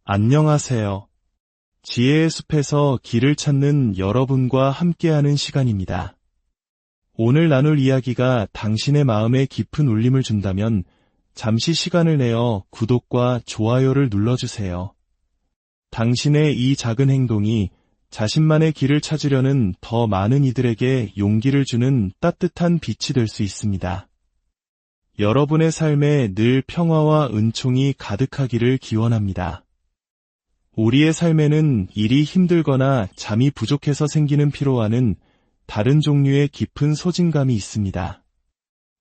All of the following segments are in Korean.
안녕하세요. 지혜의 숲에서 길을 찾는 여러분과 함께하는 시간입니다. 오늘 나눌 이야기가 당신의 마음에 깊은 울림을 준다면 잠시 시간을 내어 구독과 좋아요를 눌러주세요. 당신의 이 작은 행동이 자신만의 길을 찾으려는 더 많은 이들에게 용기를 주는 따뜻한 빛이 될 수 있습니다. 여러분의 삶에 늘 평화와 은총이 가득하기를 기원합니다. 우리의 삶에는 일이 힘들거나 잠이 부족해서 생기는 피로와는 다른 종류의 깊은 소진감이 있습니다.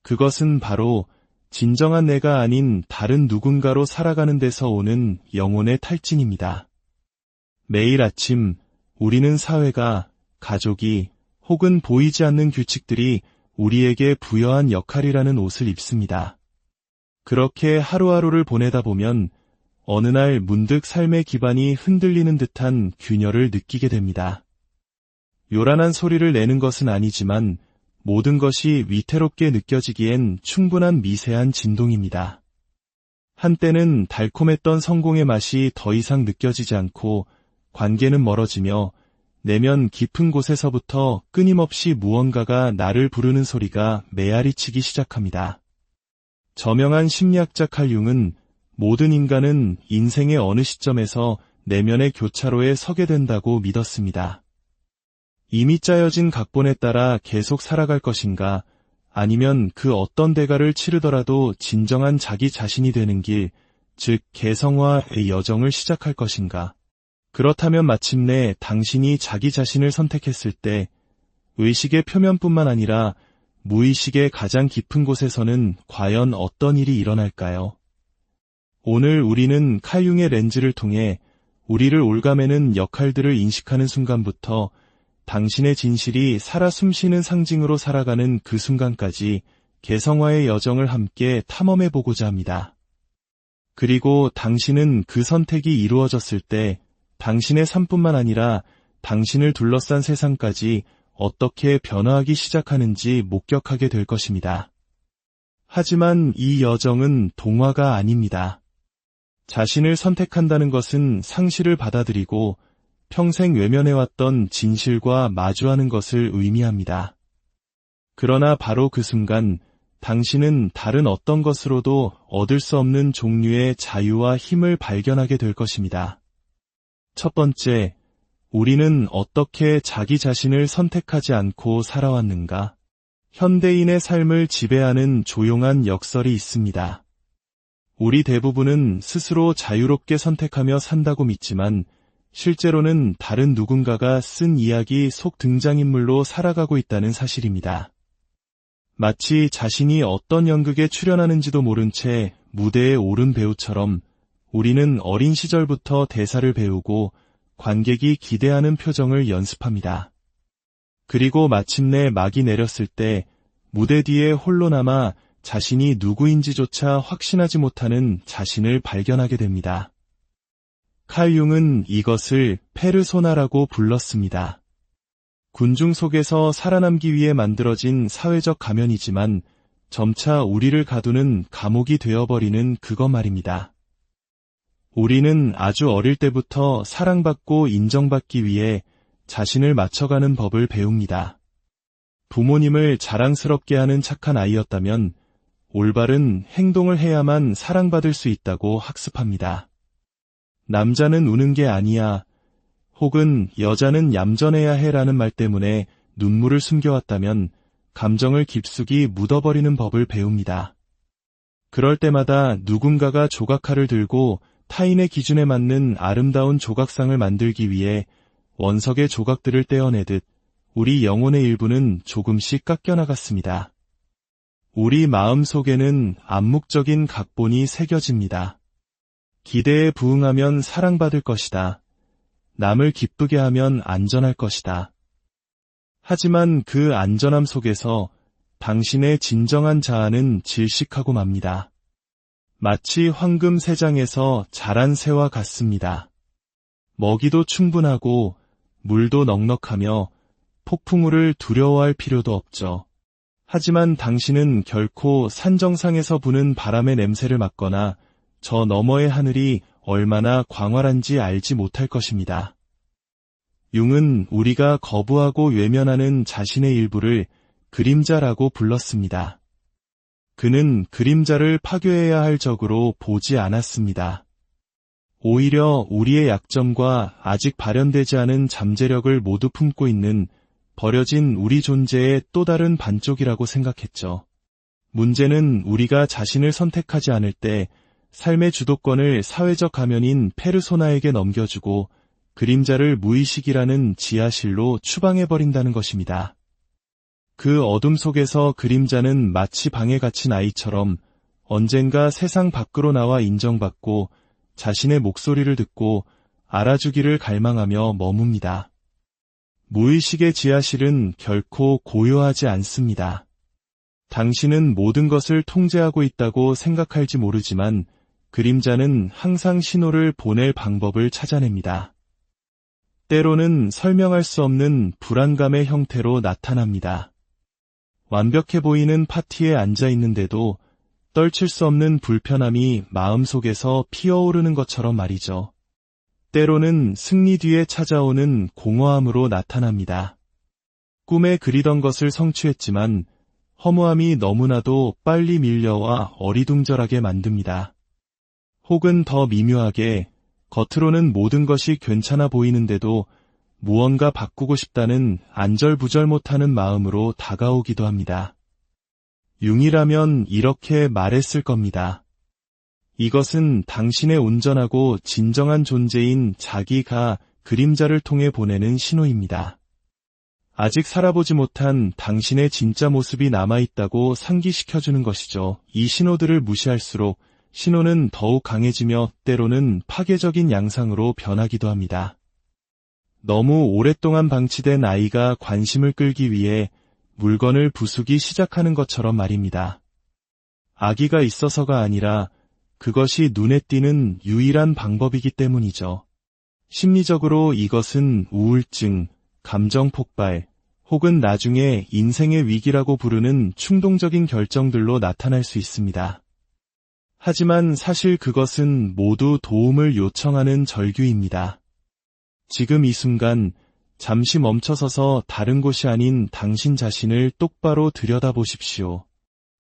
그것은 바로 진정한 내가 아닌 다른 누군가로 살아가는 데서 오는 영혼의 탈진입니다. 매일 아침 우리는 사회가, 가족이 혹은 보이지 않는 규칙들이 우리에게 부여한 역할이라는 옷을 입습니다. 그렇게 하루하루를 보내다 보면 어느 날 문득 삶의 기반이 흔들리는 듯한 균열을 느끼게 됩니다. 요란한 소리를 내는 것은 아니지만 모든 것이 위태롭게 느껴지기엔 충분한 미세한 진동입니다. 한때는 달콤했던 성공의 맛이 더 이상 느껴지지 않고 관계는 멀어지며 내면 깊은 곳에서부터 끊임없이 무언가가 나를 부르는 소리가 메아리치기 시작합니다. 저명한 심리학자 칼 융은 모든 인간은 인생의 어느 시점에서 내면의 교차로에 서게 된다고 믿었습니다. 이미 짜여진 각본에 따라 계속 살아갈 것인가, 아니면 그 어떤 대가를 치르더라도 진정한 자기 자신이 되는 길, 즉 개성화의 여정을 시작할 것인가. 그렇다면 마침내 당신이 자기 자신을 선택했을 때 의식의 표면뿐만 아니라 무의식의 가장 깊은 곳에서는 과연 어떤 일이 일어날까요? 오늘 우리는 칼 융의 렌즈를 통해 우리를 올가매는 역할들을 인식하는 순간부터 당신의 진실이 살아 숨쉬는 상징으로 살아가는 그 순간까지 개성화의 여정을 함께 탐험해보고자 합니다. 그리고 당신은 그 선택이 이루어졌을 때 당신의 삶뿐만 아니라 당신을 둘러싼 세상까지 어떻게 변화하기 시작하는지 목격하게 될 것입니다. 하지만 이 여정은 동화가 아닙니다. 자신을 선택한다는 것은 상실을 받아들이고 평생 외면해왔던 진실과 마주하는 것을 의미합니다. 그러나 바로 그 순간 당신은 다른 어떤 것으로도 얻을 수 없는 종류의 자유와 힘을 발견하게 될 것입니다. 첫 번째, 우리는 어떻게 자기 자신을 선택하지 않고 살아왔는가? 현대인의 삶을 지배하는 조용한 역설이 있습니다. 우리 대부분은 스스로 자유롭게 선택하며 산다고 믿지만 실제로는 다른 누군가가 쓴 이야기 속 등장인물로 살아가고 있다는 사실입니다. 마치 자신이 어떤 연극에 출연하는지도 모른 채 무대에 오른 배우처럼 우리는 어린 시절부터 대사를 배우고 관객이 기대하는 표정을 연습합니다. 그리고 마침내 막이 내렸을 때 무대 뒤에 홀로 남아 자신이 누구인지조차 확신하지 못하는 자신을 발견하게 됩니다. 칼 융은 이것을 페르소나라고 불렀습니다. 군중 속에서 살아남기 위해 만들어진 사회적 가면이지만 점차 우리를 가두는 감옥이 되어버리는 그것 말입니다. 우리는 아주 어릴 때부터 사랑받고 인정받기 위해 자신을 맞춰가는 법을 배웁니다. 부모님을 자랑스럽게 하는 착한 아이였다면 올바른 행동을 해야만 사랑받을 수 있다고 학습합니다. 남자는 우는 게 아니야, 혹은 여자는 얌전해야 해라는 말 때문에 눈물을 숨겨왔다면 감정을 깊숙이 묻어버리는 법을 배웁니다. 그럴 때마다 누군가가 조각칼을 들고 타인의 기준에 맞는 아름다운 조각상을 만들기 위해 원석의 조각들을 떼어내듯 우리 영혼의 일부는 조금씩 깎여나갔습니다. 우리 마음 속에는 암묵적인 각본이 새겨집니다. 기대에 부응하면 사랑받을 것이다. 남을 기쁘게 하면 안전할 것이다. 하지만 그 안전함 속에서 당신의 진정한 자아는 질식하고 맙니다. 마치 황금 새장에서 자란 새와 같습니다. 먹이도 충분하고 물도 넉넉하며 폭풍우를 두려워할 필요도 없죠. 하지만 당신은 결코 산 정상에서 부는 바람의 냄새를 맡거나 저 너머의 하늘이 얼마나 광활한지 알지 못할 것입니다. 융은 우리가 거부하고 외면하는 자신의 일부를 그림자라고 불렀습니다. 그는 그림자를 파괴해야 할 적으로 보지 않았습니다. 오히려 우리의 약점과 아직 발현되지 않은 잠재력을 모두 품고 있는 버려진 우리 존재의 또 다른 반쪽이라고 생각했죠. 문제는 우리가 자신을 선택하지 않을 때 삶의 주도권을 사회적 가면인 페르소나에게 넘겨주고 그림자를 무의식이라는 지하실로 추방해버린다는 것입니다. 그 어둠 속에서 그림자는 마치 방에 갇힌 아이처럼 언젠가 세상 밖으로 나와 인정받고 자신의 목소리를 듣고 알아주기를 갈망하며 머뭅니다. 무의식의 지하실은 결코 고요하지 않습니다. 당신은 모든 것을 통제하고 있다고 생각할지 모르지만 그림자는 항상 신호를 보낼 방법을 찾아냅니다. 때로는 설명할 수 없는 불안감의 형태로 나타납니다. 완벽해 보이는 파티에 앉아 있는데도 떨칠 수 없는 불편함이 마음속에서 피어오르는 것처럼 말이죠. 때로는 승리 뒤에 찾아오는 공허함으로 나타납니다. 꿈에 그리던 것을 성취했지만 허무함이 너무나도 빨리 밀려와 어리둥절하게 만듭니다. 혹은 더 미묘하게 겉으로는 모든 것이 괜찮아 보이는데도 무언가 바꾸고 싶다는 안절부절 못하는 마음으로 다가오기도 합니다. 융이라면 이렇게 말했을 겁니다. 이것은 당신의 온전하고 진정한 존재인 자기가 그림자를 통해 보내는 신호입니다. 아직 살아보지 못한 당신의 진짜 모습이 남아있다고 상기시켜주는 것이죠. 이 신호들을 무시할수록 신호는 더욱 강해지며 때로는 파괴적인 양상으로 변하기도 합니다. 너무 오랫동안 방치된 아이가 관심을 끌기 위해 물건을 부수기 시작하는 것처럼 말입니다. 아기가 있어서가 아니라 그것이 눈에 띄는 유일한 방법이기 때문이죠. 심리적으로 이것은 우울증, 감정 폭발, 혹은 나중에 인생의 위기라고 부르는 충동적인 결정들로 나타날 수 있습니다. 하지만 사실 그것은 모두 도움을 요청하는 절규입니다. 지금 이 순간 잠시 멈춰서서 다른 곳이 아닌 당신 자신을 똑바로 들여다보십시오.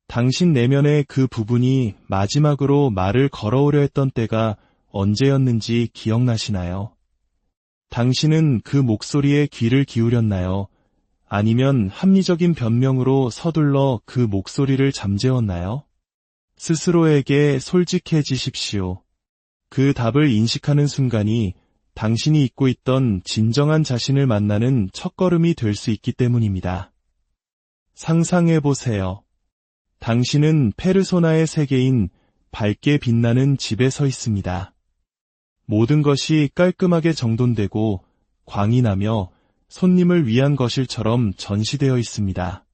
당신 내면의 그 부분이 마지막으로 말을 걸어오려 했던 때가 언제였는지 기억나시나요? 당신은 그 목소리에 귀를 기울였나요? 아니면 합리적인 변명으로 서둘러 그 목소리를 잠재웠나요? 스스로에게 솔직해지십시오. 그 답을 인식하는 순간이 당신이 잊고 있던 진정한 자신을 만나는 첫걸음이 될 수 있기 때문입니다. 상상해보세요. 당신은 페르소나의 세계인 밝게 빛나는 집에 서 있습니다. 모든 것이 깔끔하게 정돈되고 광이 나며 손님을 위한 거실처럼 전시되어 있습니다.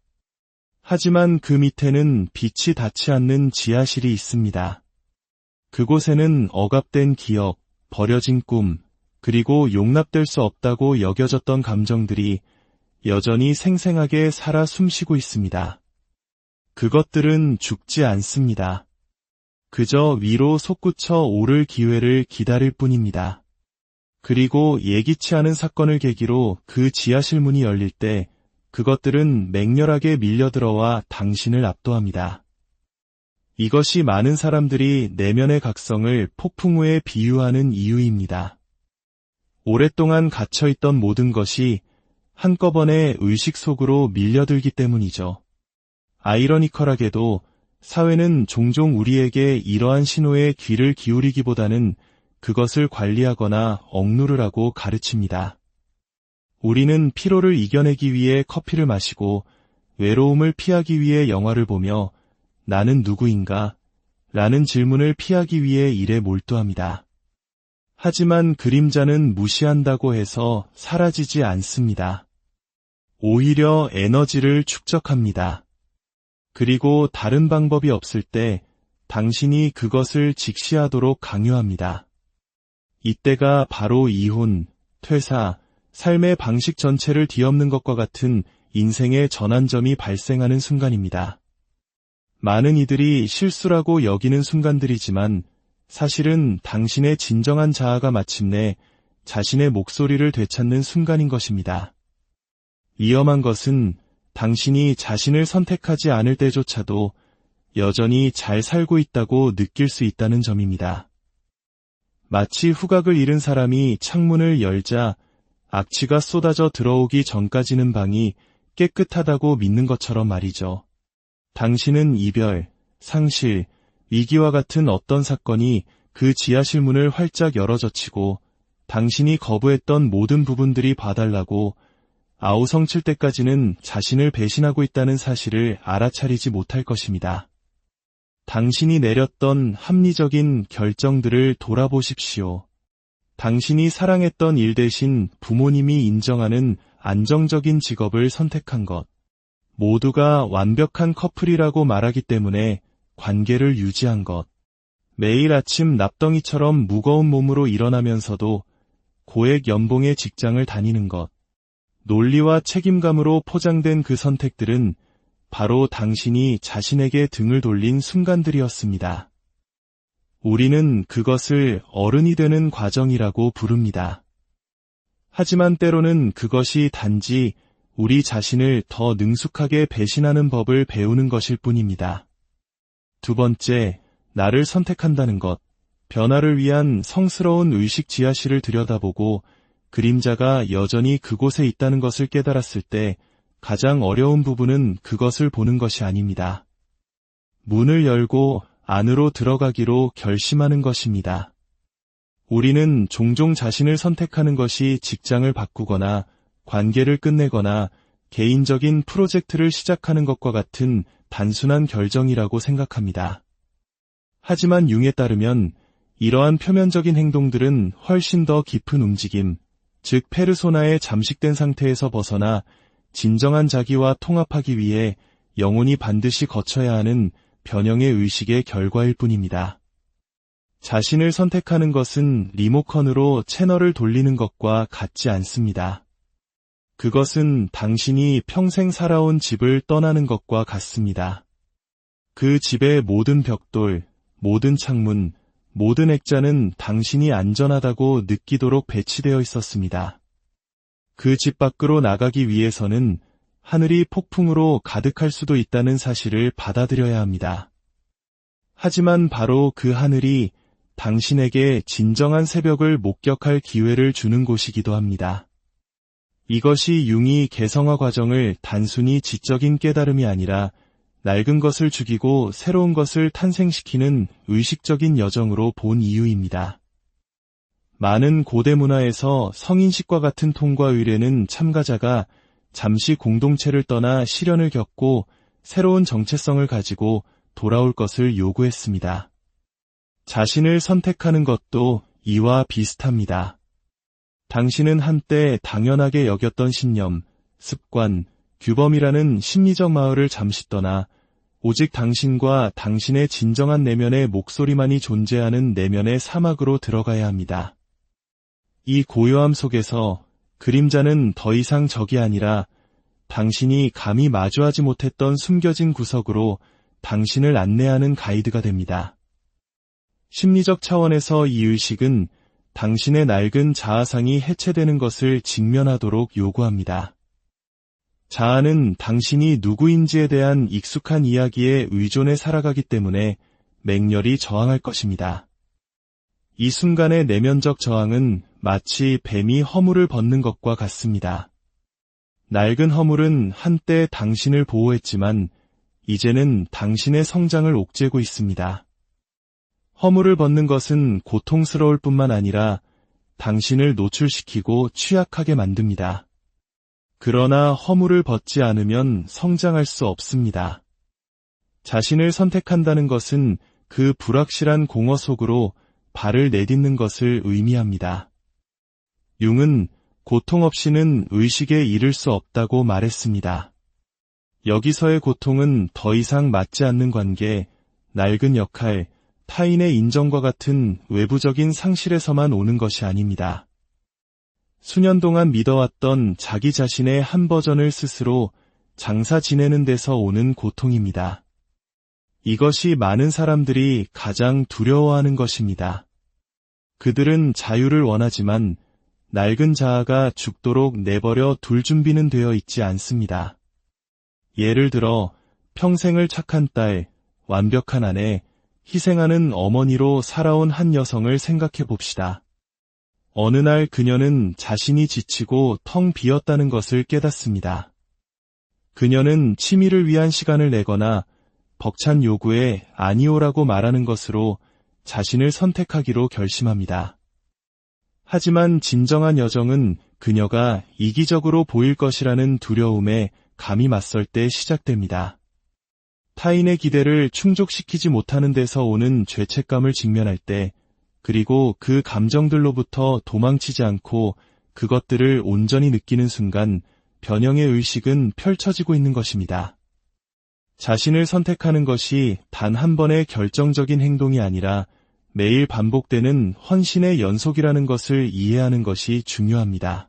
하지만 그 밑에는 빛이 닿지 않는 지하실이 있습니다. 그곳에는 억압된 기억, 버려진 꿈, 그리고 용납될 수 없다고 여겨졌던 감정들이 여전히 생생하게 살아 숨쉬고 있습니다. 그것들은 죽지 않습니다. 그저 위로 솟구쳐 오를 기회를 기다릴 뿐입니다. 그리고 예기치 않은 사건을 계기로 그 지하실 문이 열릴 때 그것들은 맹렬하게 밀려들어와 당신을 압도합니다. 이것이 많은 사람들이 내면의 각성을 폭풍 후에 비유하는 이유입니다. 오랫동안 갇혀있던 모든 것이 한꺼번에 의식 속으로 밀려들기 때문이죠. 아이러니컬하게도 사회는 종종 우리에게 이러한 신호에 귀를 기울이기보다는 그것을 관리하거나 억누르라고 가르칩니다. 우리는 피로를 이겨내기 위해 커피를 마시고 외로움을 피하기 위해 영화를 보며 나는 누구인가? 라는 질문을 피하기 위해 일에 몰두합니다. 하지만 그림자는 무시한다고 해서 사라지지 않습니다. 오히려 에너지를 축적합니다. 그리고 다른 방법이 없을 때 당신이 그것을 직시하도록 강요합니다. 이때가 바로 이혼, 퇴사, 삶의 방식 전체를 뒤엎는 것과 같은 인생의 전환점이 발생하는 순간입니다. 많은 이들이 실수라고 여기는 순간들이지만 사실은 당신의 진정한 자아가 마침내 자신의 목소리를 되찾는 순간인 것입니다. 위험한 것은 당신이 자신을 선택하지 않을 때조차도 여전히 잘 살고 있다고 느낄 수 있다는 점입니다. 마치 후각을 잃은 사람이 창문을 열자 악취가 쏟아져 들어오기 전까지는 방이 깨끗하다고 믿는 것처럼 말이죠. 당신은 이별, 상실, 위기와 같은 어떤 사건이 그 지하실 문을 활짝 열어젖히고 당신이 거부했던 모든 부분들이 봐달라고 아우성칠 때까지는 자신을 배신하고 있다는 사실을 알아차리지 못할 것입니다. 당신이 내렸던 합리적인 결정들을 돌아보십시오. 당신이 사랑했던 일 대신 부모님이 인정하는 안정적인 직업을 선택한 것. 모두가 완벽한 커플이라고 말하기 때문에 관계를 유지한 것. 매일 아침 납덩이처럼 무거운 몸으로 일어나면서도 고액 연봉의 직장을 다니는 것. 논리와 책임감으로 포장된 그 선택들은 바로 당신이 자신에게 등을 돌린 순간들이었습니다. 우리는 그것을 어른이 되는 과정이라고 부릅니다. 하지만 때로는 그것이 단지 우리 자신을 더 능숙하게 배신하는 법을 배우는 것일 뿐입니다. 두 번째, 나를 선택한다는 것. 변화를 위한 성스러운 의식 지하실을 들여다보고 그림자가 여전히 그곳에 있다는 것을 깨달았을 때 가장 어려운 부분은 그것을 보는 것이 아닙니다. 문을 열고 안으로 들어가기로 결심하는 것입니다. 우리는 종종 자신을 선택하는 것이 직장을 바꾸거나 관계를 끝내거나 개인적인 프로젝트를 시작하는 것과 같은 단순한 결정이라고 생각합니다. 하지만 융에 따르면 이러한 표면적인 행동들은 훨씬 더 깊은 움직임, 즉 페르소나의 잠식된 상태에서 벗어나 진정한 자기와 통합하기 위해 영혼이 반드시 거쳐야 하는 변형의 의식의 결과일 뿐입니다. 자신을 선택하는 것은 리모컨으로 채널을 돌리는 것과 같지 않습니다. 그것은 당신이 평생 살아온 집을 떠나는 것과 같습니다. 그 집의 모든 벽돌, 모든 창문, 모든 액자는 당신이 안전하다고 느끼도록 배치되어 있었습니다. 그 집 밖으로 나가기 위해서는 하늘이 폭풍으로 가득할 수도 있다는 사실을 받아들여야 합니다. 하지만 바로 그 하늘이 당신에게 진정한 새벽을 목격할 기회를 주는 곳이기도 합니다. 이것이 융이 개성화 과정을 단순히 지적인 깨달음이 아니라 낡은 것을 죽이고 새로운 것을 탄생시키는 의식적인 여정으로 본 이유입니다. 많은 고대 문화에서 성인식과 같은 통과 의례는 참가자가 잠시 공동체를 떠나 시련을 겪고 새로운 정체성을 가지고 돌아올 것을 요구했습니다. 자신을 선택하는 것도 이와 비슷합니다. 당신은 한때 당연하게 여겼던 신념, 습관, 규범이라는 심리적 마을을 잠시 떠나 오직 당신과 당신의 진정한 내면의 목소리만이 존재하는 내면의 사막으로 들어가야 합니다. 이 고요함 속에서 그림자는 더 이상 적이 아니라 당신이 감히 마주하지 못했던 숨겨진 구석으로 당신을 안내하는 가이드가 됩니다. 심리적 차원에서 이 의식은 당신의 낡은 자아상이 해체되는 것을 직면하도록 요구합니다. 자아는 당신이 누구인지에 대한 익숙한 이야기에 의존해 살아가기 때문에 맹렬히 저항할 것입니다. 이 순간의 내면적 저항은 마치 뱀이 허물을 벗는 것과 같습니다. 낡은 허물은 한때 당신을 보호했지만 이제는 당신의 성장을 옥죄고 있습니다. 허물을 벗는 것은 고통스러울 뿐만 아니라 당신을 노출시키고 취약하게 만듭니다. 그러나 허물을 벗지 않으면 성장할 수 없습니다. 자신을 선택한다는 것은 그 불확실한 공허 속으로 발을 내딛는 것을 의미합니다. 융은 고통 없이는 의식에 이를 수 없다고 말했습니다. 여기서의 고통은 더 이상 맞지 않는 관계, 낡은 역할, 타인의 인정과 같은 외부적인 상실에서만 오는 것이 아닙니다. 수년 동안 믿어왔던 자기 자신의 한 버전을 스스로 장사 지내는 데서 오는 고통입니다. 이것이 많은 사람들이 가장 두려워하는 것입니다. 그들은 자유를 원하지만 낡은 자아가 죽도록 내버려 둘 준비는 되어 있지 않습니다. 예를 들어 평생을 착한 딸, 완벽한 아내, 희생하는 어머니로 살아온 한 여성을 생각해 봅시다. 어느 날 그녀는 자신이 지치고 텅 비었다는 것을 깨닫습니다. 그녀는 취미를 위한 시간을 내거나 벅찬 요구에 아니오라고 말하는 것으로 자신을 선택하기로 결심합니다. 하지만 진정한 여정은 그녀가 이기적으로 보일 것이라는 두려움에 감히 맞설 때 시작됩니다. 타인의 기대를 충족시키지 못하는 데서 오는 죄책감을 직면할 때, 그리고 그 감정들로부터 도망치지 않고 그것들을 온전히 느끼는 순간 변형의 의식은 펼쳐지고 있는 것입니다. 자신을 선택하는 것이 단 한 번의 결정적인 행동이 아니라 매일 반복되는 헌신의 연속이라는 것을 이해하는 것이 중요합니다.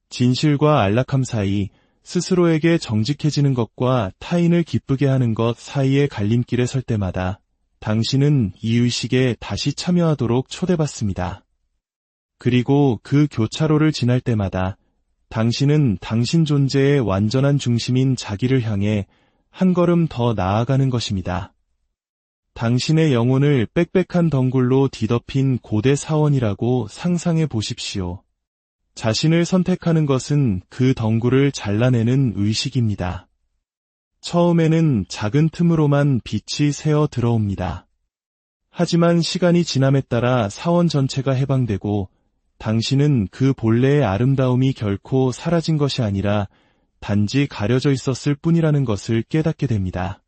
진실과 안락함 사이, 스스로에게 정직해지는 것과 타인을 기쁘게 하는 것 사이의 갈림길에 설 때마다 당신은 이 의식에 다시 참여하도록 초대받습니다. 그리고 그 교차로를 지날 때마다 당신은 당신 존재의 완전한 중심인 자기를 향해 한 걸음 더 나아가는 것입니다. 당신의 영혼을 빽빽한 덩굴로 뒤덮인 고대 사원이라고 상상해 보십시오. 자신을 선택하는 것은 그 덩굴을 잘라내는 의식입니다. 처음에는 작은 틈으로만 빛이 새어 들어옵니다. 하지만 시간이 지남에 따라 사원 전체가 해방되고 당신은 그 본래의 아름다움이 결코 사라진 것이 아니라 단지 가려져 있었을 뿐이라는 것을 깨닫게 됩니다.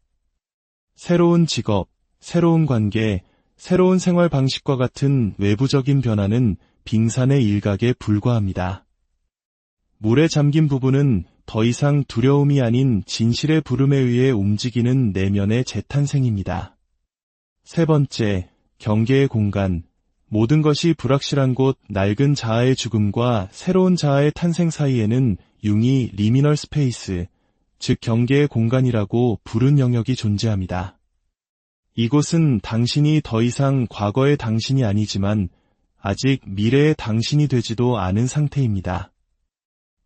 새로운 직업, 새로운 관계, 새로운 생활 방식과 같은 외부적인 변화는 빙산의 일각에 불과합니다. 물에 잠긴 부분은 더 이상 두려움이 아닌 진실의 부름에 의해 움직이는 내면의 재탄생입니다. 세 번째, 경계의 공간. 모든 것이 불확실한 곳, 낡은 자아의 죽음과 새로운 자아의 탄생 사이에는 융이 리미널 스페이스, 즉 경계의 공간이라고 부른 영역이 존재합니다. 이곳은 당신이 더 이상 과거의 당신이 아니지만 아직 미래의 당신이 되지도 않은 상태입니다.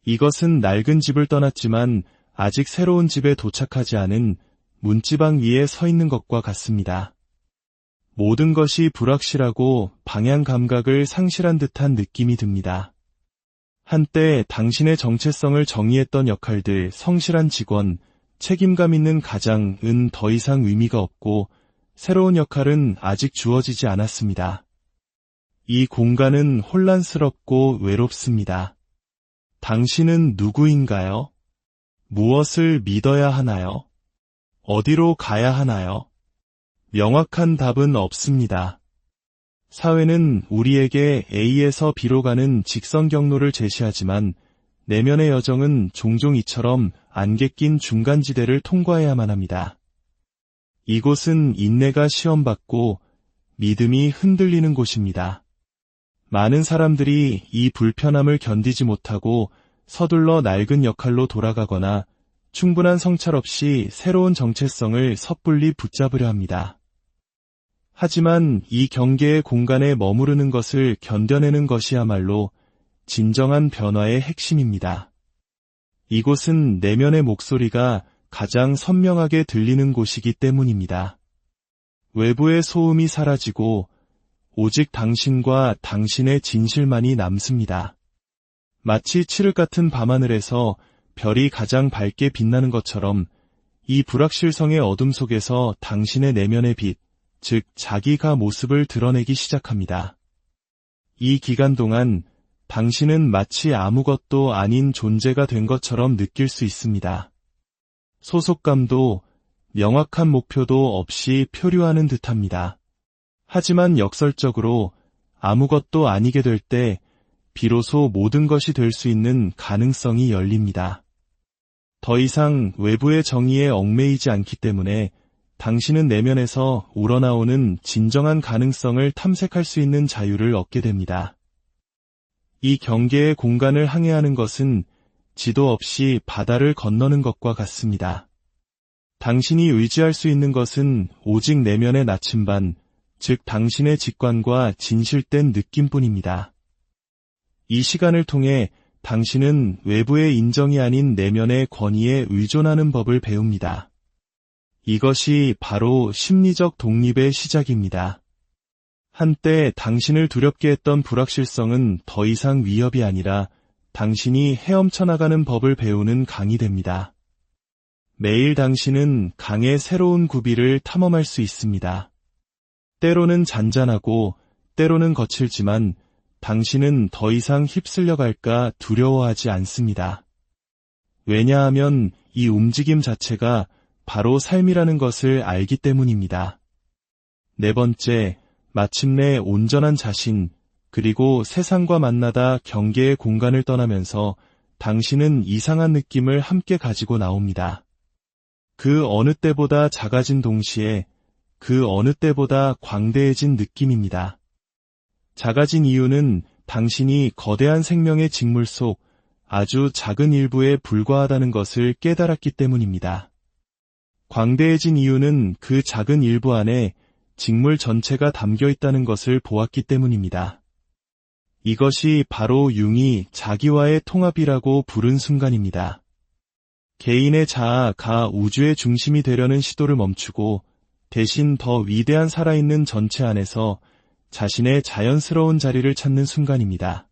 이것은 낡은 집을 떠났지만 아직 새로운 집에 도착하지 않은 문지방 위에 서 있는 것과 같습니다. 모든 것이 불확실하고 방향 감각을 상실한 듯한 느낌이 듭니다. 한때 당신의 정체성을 정의했던 역할들, 성실한 직원, 책임감 있는 가장은 더 이상 의미가 없고 새로운 역할은 아직 주어지지 않았습니다. 이 공간은 혼란스럽고 외롭습니다. 당신은 누구인가요? 무엇을 믿어야 하나요? 어디로 가야 하나요? 명확한 답은 없습니다. 사회는 우리에게 A에서 B로 가는 직선 경로를 제시하지만 내면의 여정은 종종 이처럼 안개 낀 중간지대를 통과해야만 합니다. 이곳은 인내가 시험받고 믿음이 흔들리는 곳입니다. 많은 사람들이 이 불편함을 견디지 못하고 서둘러 낡은 역할로 돌아가거나 충분한 성찰 없이 새로운 정체성을 섣불리 붙잡으려 합니다. 하지만 이 경계의 공간에 머무르는 것을 견뎌내는 것이야말로 진정한 변화의 핵심입니다. 이곳은 내면의 목소리가 가장 선명하게 들리는 곳이기 때문입니다. 외부의 소음이 사라지고 오직 당신과 당신의 진실만이 남습니다. 마치 칠흑 같은 밤하늘에서 별이 가장 밝게 빛나는 것처럼 이 불확실성의 어둠 속에서 당신의 내면의 빛, 즉 자기가 모습을 드러내기 시작합니다. 이 기간 동안 당신은 마치 아무것도 아닌 존재가 된 것처럼 느낄 수 있습니다. 소속감도 명확한 목표도 없이 표류하는 듯합니다. 하지만 역설적으로 아무것도 아니게 될 때 비로소 모든 것이 될 수 있는 가능성이 열립니다. 더 이상 외부의 정의에 얽매이지 않기 때문에 당신은 내면에서 우러나오는 진정한 가능성을 탐색할 수 있는 자유를 얻게 됩니다. 이 경계의 공간을 항해하는 것은 지도 없이 바다를 건너는 것과 같습니다. 당신이 의지할 수 있는 것은 오직 내면의 나침반, 즉 당신의 직관과 진실된 느낌뿐입니다. 이 시간을 통해 당신은 외부의 인정이 아닌 내면의 권위에 의존하는 법을 배웁니다. 이것이 바로 심리적 독립의 시작입니다. 한때 당신을 두렵게 했던 불확실성은 더 이상 위협이 아니라 당신이 헤엄쳐 나가는 법을 배우는 강이 됩니다. 매일 당신은 강의 새로운 구비를 탐험할 수 있습니다. 때로는 잔잔하고 때로는 거칠지만 당신은 더 이상 휩쓸려 갈까 두려워하지 않습니다. 왜냐하면 이 움직임 자체가 바로 삶이라는 것을 알기 때문입니다. 네 번째, 마침내 온전한 자신, 그리고 세상과 만나다 경계의 공간을 떠나면서 당신은 이상한 느낌을 함께 가지고 나옵니다. 그 어느 때보다 작아진 동시에 그 어느 때보다 광대해진 느낌입니다. 작아진 이유는 당신이 거대한 생명의 직물 속 아주 작은 일부에 불과하다는 것을 깨달았기 때문입니다. 광대해진 이유는 그 작은 일부 안에 직물 전체가 담겨 있다는 것을 보았기 때문입니다. 이것이 바로 융이 자기와의 통합이라고 부른 순간입니다. 개인의 자아가 우주의 중심이 되려는 시도를 멈추고 대신 더 위대한 살아있는 전체 안에서 자신의 자연스러운 자리를 찾는 순간입니다.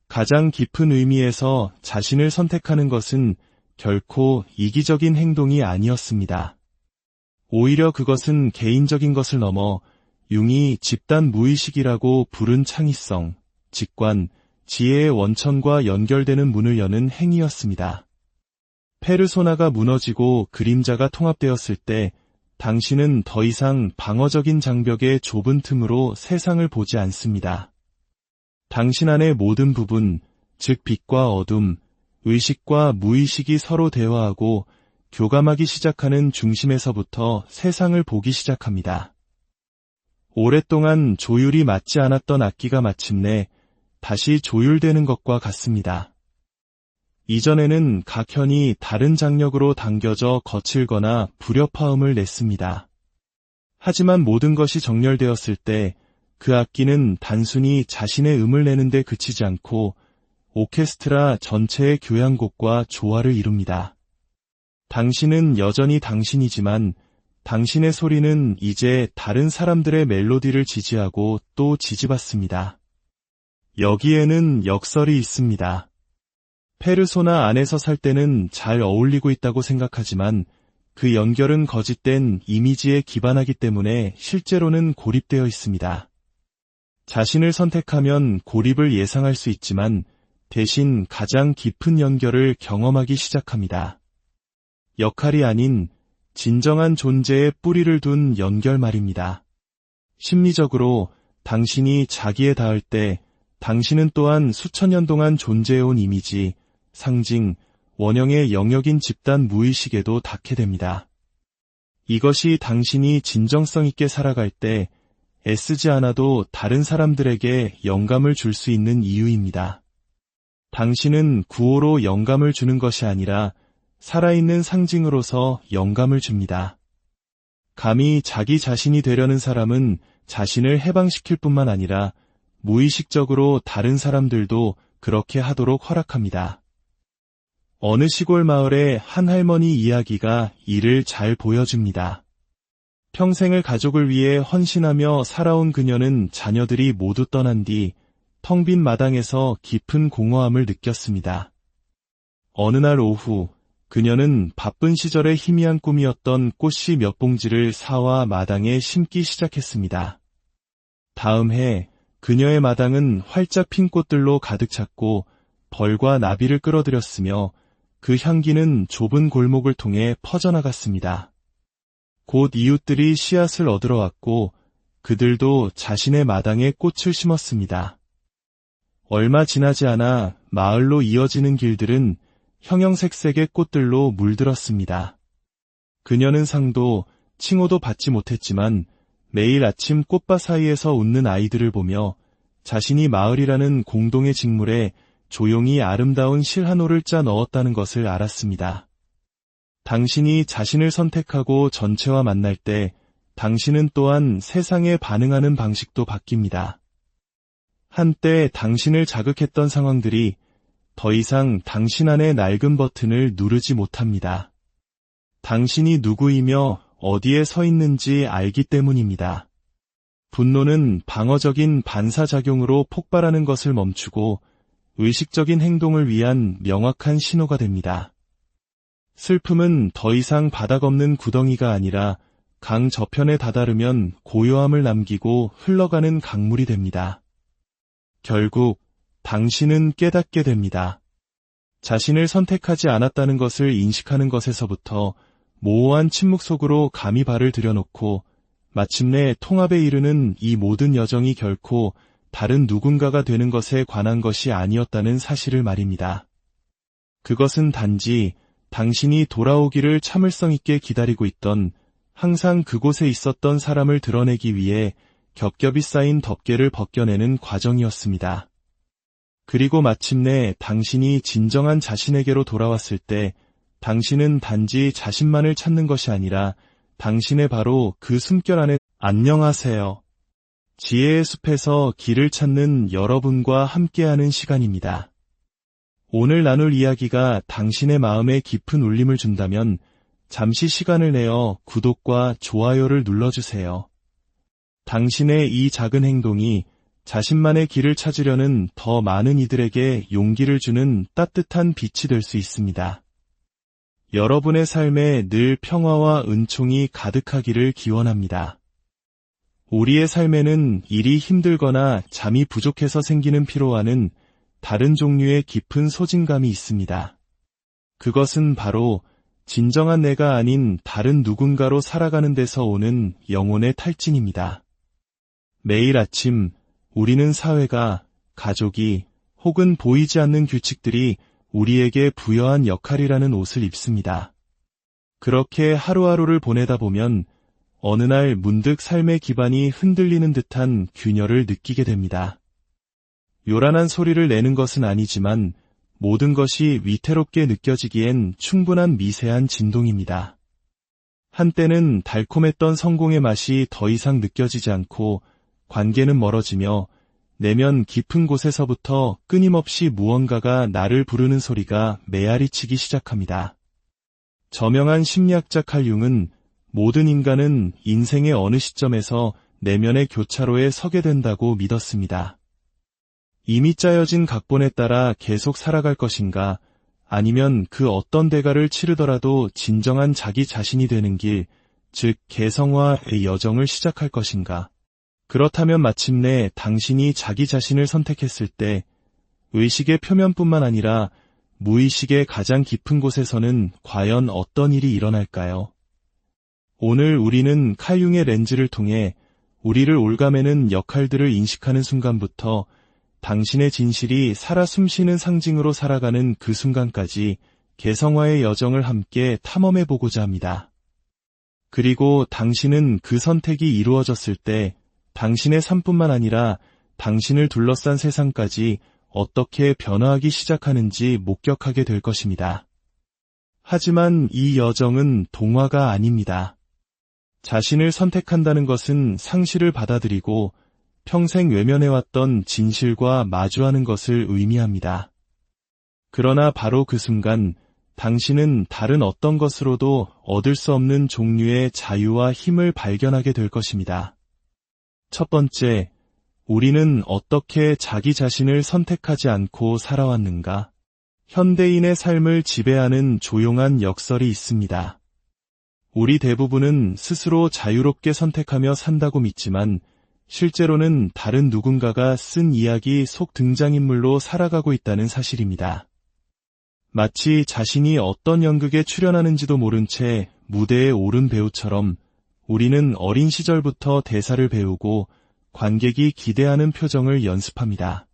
가장 깊은 의미에서 자신을 선택하는 것은 결코 이기적인 행동이 아니었습니다. 오히려 그것은 개인적인 것을 넘어 융이 집단 무의식이라고 부른 창의성, 직관, 지혜의 원천과 연결되는 문을 여는 행위였습니다. 페르소나가 무너지고 그림자가 통합되었을 때 당신은 더 이상 방어적인 장벽의 좁은 틈으로 세상을 보지 않습니다. 당신 안의 모든 부분, 즉 빛과 어둠, 의식과 무의식이 서로 대화하고 교감하기 시작하는 중심에서부터 세상을 보기 시작합니다. 오랫동안 조율이 맞지 않았던 악기가 마침내 다시 조율되는 것과 같습니다. 이전에는 각현이 다른 장력으로 당겨져 거칠거나 불협화음을 냈습니다. 하지만 모든 것이 정렬되었을 때 그 악기는 단순히 자신의 음을 내는데 그치지 않고 오케스트라 전체의 교향곡과 조화를 이룹니다. 당신은 여전히 당신이지만 당신의 소리는 이제 다른 사람들의 멜로디를 지지하고 또 지지받습니다. 여기에는 역설이 있습니다. 페르소나 안에서 살 때는 잘 어울리고 있다고 생각하지만 그 연결은 거짓된 이미지에 기반하기 때문에 실제로는 고립되어 있습니다. 자신을 선택하면 고립을 예상할 수 있지만 대신 가장 깊은 연결을 경험하기 시작합니다. 역할이 아닌 진정한 존재의 뿌리를 둔 연결 말입니다. 심리적으로 당신이 자기에 닿을 때 당신은 또한 수천 년 동안 존재해온 이미지, 상징, 원형의 영역인 집단 무의식에도 닿게 됩니다. 이것이 당신이 진정성 있게 살아갈 때 애쓰지 않아도 다른 사람들에게 영감을 줄 수 있는 이유입니다. 당신은 구호로 영감을 주는 것이 아니라 살아있는 상징으로서 영감을 줍니다. 감히 자기 자신이 되려는 사람은 자신을 해방시킬 뿐만 아니라 무의식적으로 다른 사람들도 그렇게 하도록 허락합니다. 어느 시골 마을의 한 할머니 이야기가 이를 잘 보여줍니다. 평생을 가족을 위해 헌신하며 살아온 그녀는 자녀들이 모두 떠난 뒤 텅 빈 마당에서 깊은 공허함을 느꼈습니다. 어느 날 오후 그녀는 바쁜 시절의 희미한 꿈이었던 꽃씨 몇 봉지를 사와 마당에 심기 시작했습니다. 다음 해 그녀의 마당은 활짝 핀 꽃들로 가득 찼고 벌과 나비를 끌어들였으며 그 향기는 좁은 골목을 통해 퍼져나갔습니다. 곧 이웃들이 씨앗을 얻으러 왔고 그들도 자신의 마당에 꽃을 심었습니다. 얼마 지나지 않아 마을로 이어지는 길들은 형형색색의 꽃들로 물들었습니다. 그녀는 상도, 칭호도 받지 못했지만 매일 아침 꽃밭 사이에서 웃는 아이들을 보며 자신이 마을이라는 공동의 직물에 조용히 아름다운 실 한 올을 짜 넣었다는 것을 알았습니다. 당신이 자신을 선택하고 전체와 만날 때 당신은 또한 세상에 반응하는 방식도 바뀝니다. 한때 당신을 자극했던 상황들이 더 이상 당신 안의 낡은 버튼을 누르지 못합니다. 당신이 누구이며 어디에 서 있는지 알기 때문입니다. 분노는 방어적인 반사작용으로 폭발하는 것을 멈추고 의식적인 행동을 위한 명확한 신호가 됩니다. 슬픔은 더 이상 바닥 없는 구덩이가 아니라 강 저편에 다다르면 고요함을 남기고 흘러가는 강물이 됩니다. 결국 당신은 깨닫게 됩니다. 자신을 선택하지 않았다는 것을 인식하는 것에서부터 모호한 침묵 속으로 감히 발을 들여놓고 마침내 통합에 이르는 이 모든 여정이 결코 다른 누군가가 되는 것에 관한 것이 아니었다는 사실을 말입니다. 그것은 단지 당신이 돌아오기를 참을성 있게 기다리고 있던 항상 그곳에 있었던 사람을 드러내기 위해 겹겹이 쌓인 덮개를 벗겨내는 과정이었습니다. 그리고 마침내 당신이 진정한 자신에게로 돌아왔을 때 당신은 단지 자신만을 찾는 것이 아니라 당신의 바로 그 숨결 안에 안녕하세요. 지혜의 숲에서 길을 찾는 여러분과 함께하는 시간입니다. 오늘 나눌 이야기가 당신의 마음에 깊은 울림을 준다면 잠시 시간을 내어 구독과 좋아요를 눌러주세요. 당신의 이 작은 행동이 자신만의 길을 찾으려는 더 많은 이들에게 용기를 주는 따뜻한 빛이 될 수 있습니다. 여러분의 삶에 늘 평화와 은총이 가득하기를 기원합니다. 우리의 삶에는 일이 힘들거나 잠이 부족해서 생기는 피로와는 다른 종류의 깊은 소진감이 있습니다. 그것은 바로 진정한 내가 아닌 다른 누군가로 살아가는 데서 오는 영혼의 탈진입니다. 매일 아침 우리는 사회가, 가족이 혹은 보이지 않는 규칙들이 우리에게 부여한 역할이라는 옷을 입습니다. 그렇게 하루하루를 보내다 보면 어느 날 문득 삶의 기반이 흔들리는 듯한 균열을 느끼게 됩니다. 요란한 소리를 내는 것은 아니지만 모든 것이 위태롭게 느껴지기엔 충분한 미세한 진동입니다. 한때는 달콤했던 성공의 맛이 더 이상 느껴지지 않고 관계는 멀어지며 내면 깊은 곳에서부터 끊임없이 무언가가 나를 부르는 소리가 메아리치기 시작합니다. 저명한 심리학자 칼 융은 모든 인간은 인생의 어느 시점에서 내면의 교차로에 서게 된다고 믿었습니다. 이미 짜여진 각본에 따라 계속 살아갈 것인가, 아니면 그 어떤 대가를 치르더라도 진정한 자기 자신이 되는 길, 즉 개성화의 여정을 시작할 것인가. 그렇다면 마침내 당신이 자기 자신을 선택했을 때 의식의 표면뿐만 아니라 무의식의 가장 깊은 곳에서는 과연 어떤 일이 일어날까요? 오늘 우리는 칼 융의 렌즈를 통해 우리를 올가매는 역할들을 인식하는 순간부터 당신의 진실이 살아 숨쉬는 상징으로 살아가는 그 순간까지 개성화의 여정을 함께 탐험해보고자 합니다. 그리고 당신은 그 선택이 이루어졌을 때 당신의 삶뿐만 아니라 당신을 둘러싼 세상까지 어떻게 변화하기 시작하는지 목격하게 될 것입니다. 하지만 이 여정은 동화가 아닙니다. 자신을 선택한다는 것은 상실을 받아들이고 평생 외면해왔던 진실과 마주하는 것을 의미합니다. 그러나 바로 그 순간 당신은 다른 어떤 것으로도 얻을 수 없는 종류의 자유와 힘을 발견하게 될 것입니다. 첫 번째, 우리는 어떻게 자기 자신을 선택하지 않고 살아왔는가? 현대인의 삶을 지배하는 조용한 역설이 있습니다. 우리 대부분은 스스로 자유롭게 선택하며 산다고 믿지만 실제로는 다른 누군가가 쓴 이야기 속 등장인물로 살아가고 있다는 사실입니다. 마치 자신이 어떤 연극에 출연하는지도 모른 채 무대에 오른 배우처럼 우리는 어린 시절부터 대사를 배우고 관객이 기대하는 표정을 연습합니다.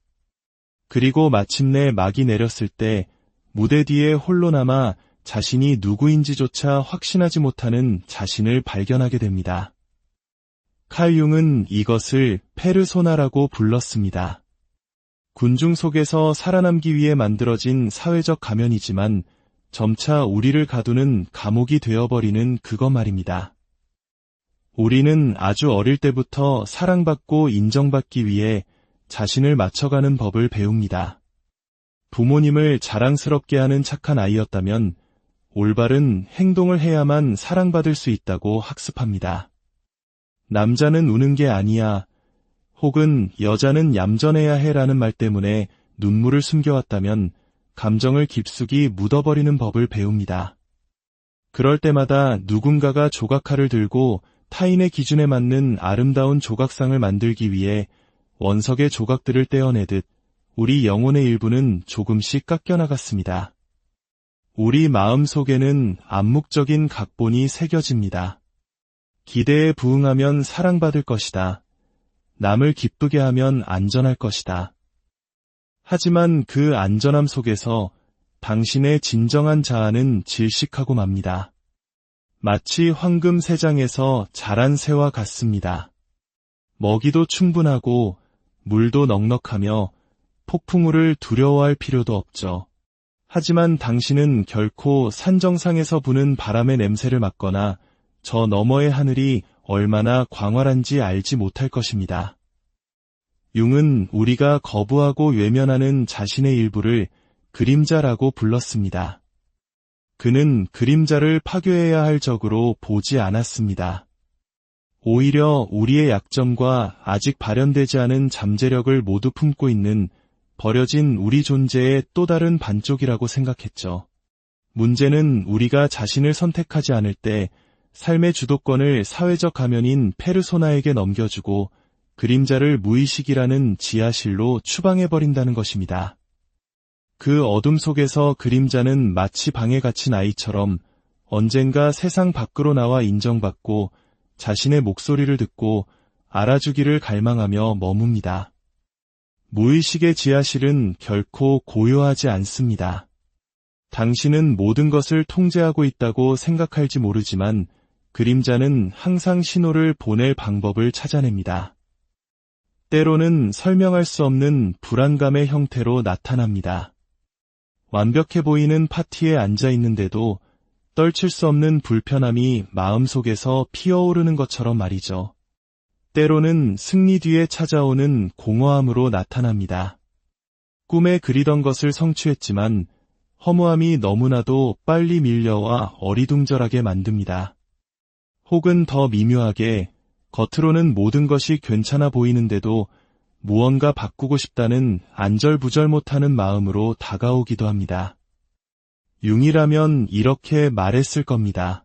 그리고 마침내 막이 내렸을 때 무대 뒤에 홀로 남아 자신이 누구인지조차 확신하지 못하는 자신을 발견하게 됩니다. 칼 융은 이것을 페르소나라고 불렀습니다. 군중 속에서 살아남기 위해 만들어진 사회적 가면이지만 점차 우리를 가두는 감옥이 되어버리는 그것 말입니다. 우리는 아주 어릴 때부터 사랑받고 인정받기 위해 자신을 맞춰가는 법을 배웁니다. 부모님을 자랑스럽게 하는 착한 아이였다면 올바른 행동을 해야만 사랑받을 수 있다고 학습합니다. 남자는 우는 게 아니야, 혹은 여자는 얌전해야 해라는 말 때문에 눈물을 숨겨왔다면 감정을 깊숙이 묻어버리는 법을 배웁니다. 그럴 때마다 누군가가 조각칼을 들고 타인의 기준에 맞는 아름다운 조각상을 만들기 위해 원석의 조각들을 떼어내듯 우리 영혼의 일부는 조금씩 깎여나갔습니다. 우리 마음 속에는 암묵적인 각본이 새겨집니다. 기대에 부응하면 사랑받을 것이다. 남을 기쁘게 하면 안전할 것이다. 하지만 그 안전함 속에서 당신의 진정한 자아는 질식하고 맙니다. 마치 황금 새장에서 자란 새와 같습니다. 먹이도 충분하고 물도 넉넉하며 폭풍우를 두려워할 필요도 없죠. 하지만 당신은 결코 산 정상에서 부는 바람의 냄새를 맡거나 저 너머의 하늘이 얼마나 광활한지 알지 못할 것입니다. 융은 우리가 거부하고 외면하는 자신의 일부를 그림자라고 불렀습니다. 그는 그림자를 파괴해야 할 적으로 보지 않았습니다. 오히려 우리의 약점과 아직 발현되지 않은 잠재력을 모두 품고 있는 버려진 우리 존재의 또 다른 반쪽이라고 생각했죠. 문제는 우리가 자신을 선택하지 않을 때 삶의 주도권을 사회적 가면인 페르소나에게 넘겨주고 그림자를 무의식이라는 지하실로 추방해버린다는 것입니다. 그 어둠 속에서 그림자는 마치 방에 갇힌 아이처럼 언젠가 세상 밖으로 나와 인정받고 자신의 목소리를 듣고 알아주기를 갈망하며 머뭅니다. 무의식의 지하실은 결코 고요하지 않습니다. 당신은 모든 것을 통제하고 있다고 생각할지 모르지만 그림자는 항상 신호를 보낼 방법을 찾아냅니다. 때로는 설명할 수 없는 불안감의 형태로 나타납니다. 완벽해 보이는 파티에 앉아 있는데도 떨칠 수 없는 불편함이 마음속에서 피어오르는 것처럼 말이죠. 때로는 승리 뒤에 찾아오는 공허함으로 나타납니다. 꿈에 그리던 것을 성취했지만 허무함이 너무나도 빨리 밀려와 어리둥절하게 만듭니다. 혹은 더 미묘하게 겉으로는 모든 것이 괜찮아 보이는데도 무언가 바꾸고 싶다는 안절부절 못하는 마음으로 다가오기도 합니다. 융이라면 이렇게 말했을 겁니다.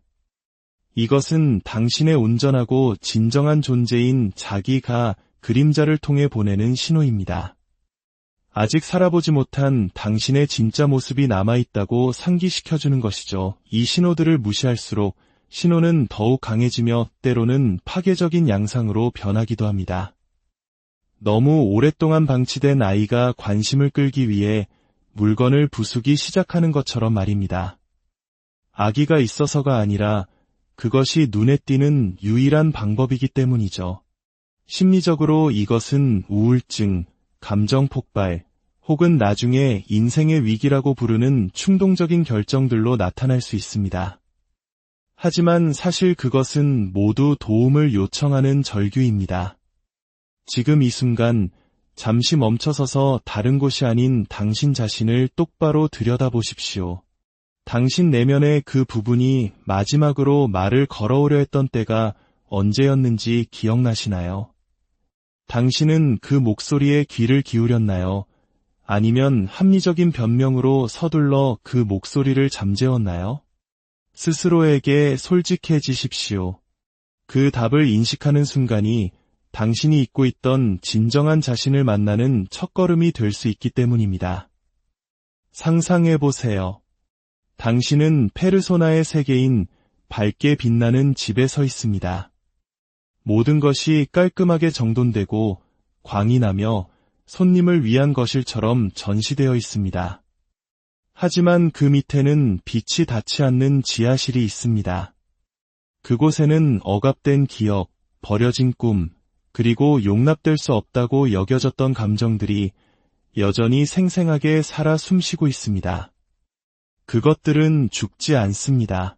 이것은 당신의 온전하고 진정한 존재인 자기가 그림자를 통해 보내는 신호입니다. 아직 살아보지 못한 당신의 진짜 모습이 남아있다고 상기시켜주는 것이죠. 이 신호들을 무시할수록 신호는 더욱 강해지며 때로는 파괴적인 양상으로 변하기도 합니다. 너무 오랫동안 방치된 아이가 관심을 끌기 위해 물건을 부수기 시작하는 것처럼 말입니다. 아기가 있어서가 아니라 그것이 눈에 띄는 유일한 방법이기 때문이죠. 심리적으로 이것은 우울증, 감정 폭발, 혹은 나중에 인생의 위기라고 부르는 충동적인 결정들로 나타날 수 있습니다. 하지만 사실 그것은 모두 도움을 요청하는 절규입니다. 지금 이 순간 잠시 멈춰서서 다른 곳이 아닌 당신 자신을 똑바로 들여다보십시오. 당신 내면의 그 부분이 마지막으로 말을 걸어오려 했던 때가 언제였는지 기억나시나요? 당신은 그 목소리에 귀를 기울였나요? 아니면 합리적인 변명으로 서둘러 그 목소리를 잠재웠나요? 스스로에게 솔직해지십시오. 그 답을 인식하는 순간이 당신이 잊고 있던 진정한 자신을 만나는 첫걸음이 될 수 있기 때문입니다. 상상해보세요. 당신은 페르소나의 세계인 밝게 빛나는 집에 서 있습니다. 모든 것이 깔끔하게 정돈되고 광이 나며 손님을 위한 거실처럼 전시되어 있습니다. 하지만 그 밑에는 빛이 닿지 않는 지하실이 있습니다. 그곳에는 억압된 기억, 버려진 꿈, 그리고 용납될 수 없다고 여겨졌던 감정들이 여전히 생생하게 살아 숨쉬고 있습니다. 그것들은 죽지 않습니다.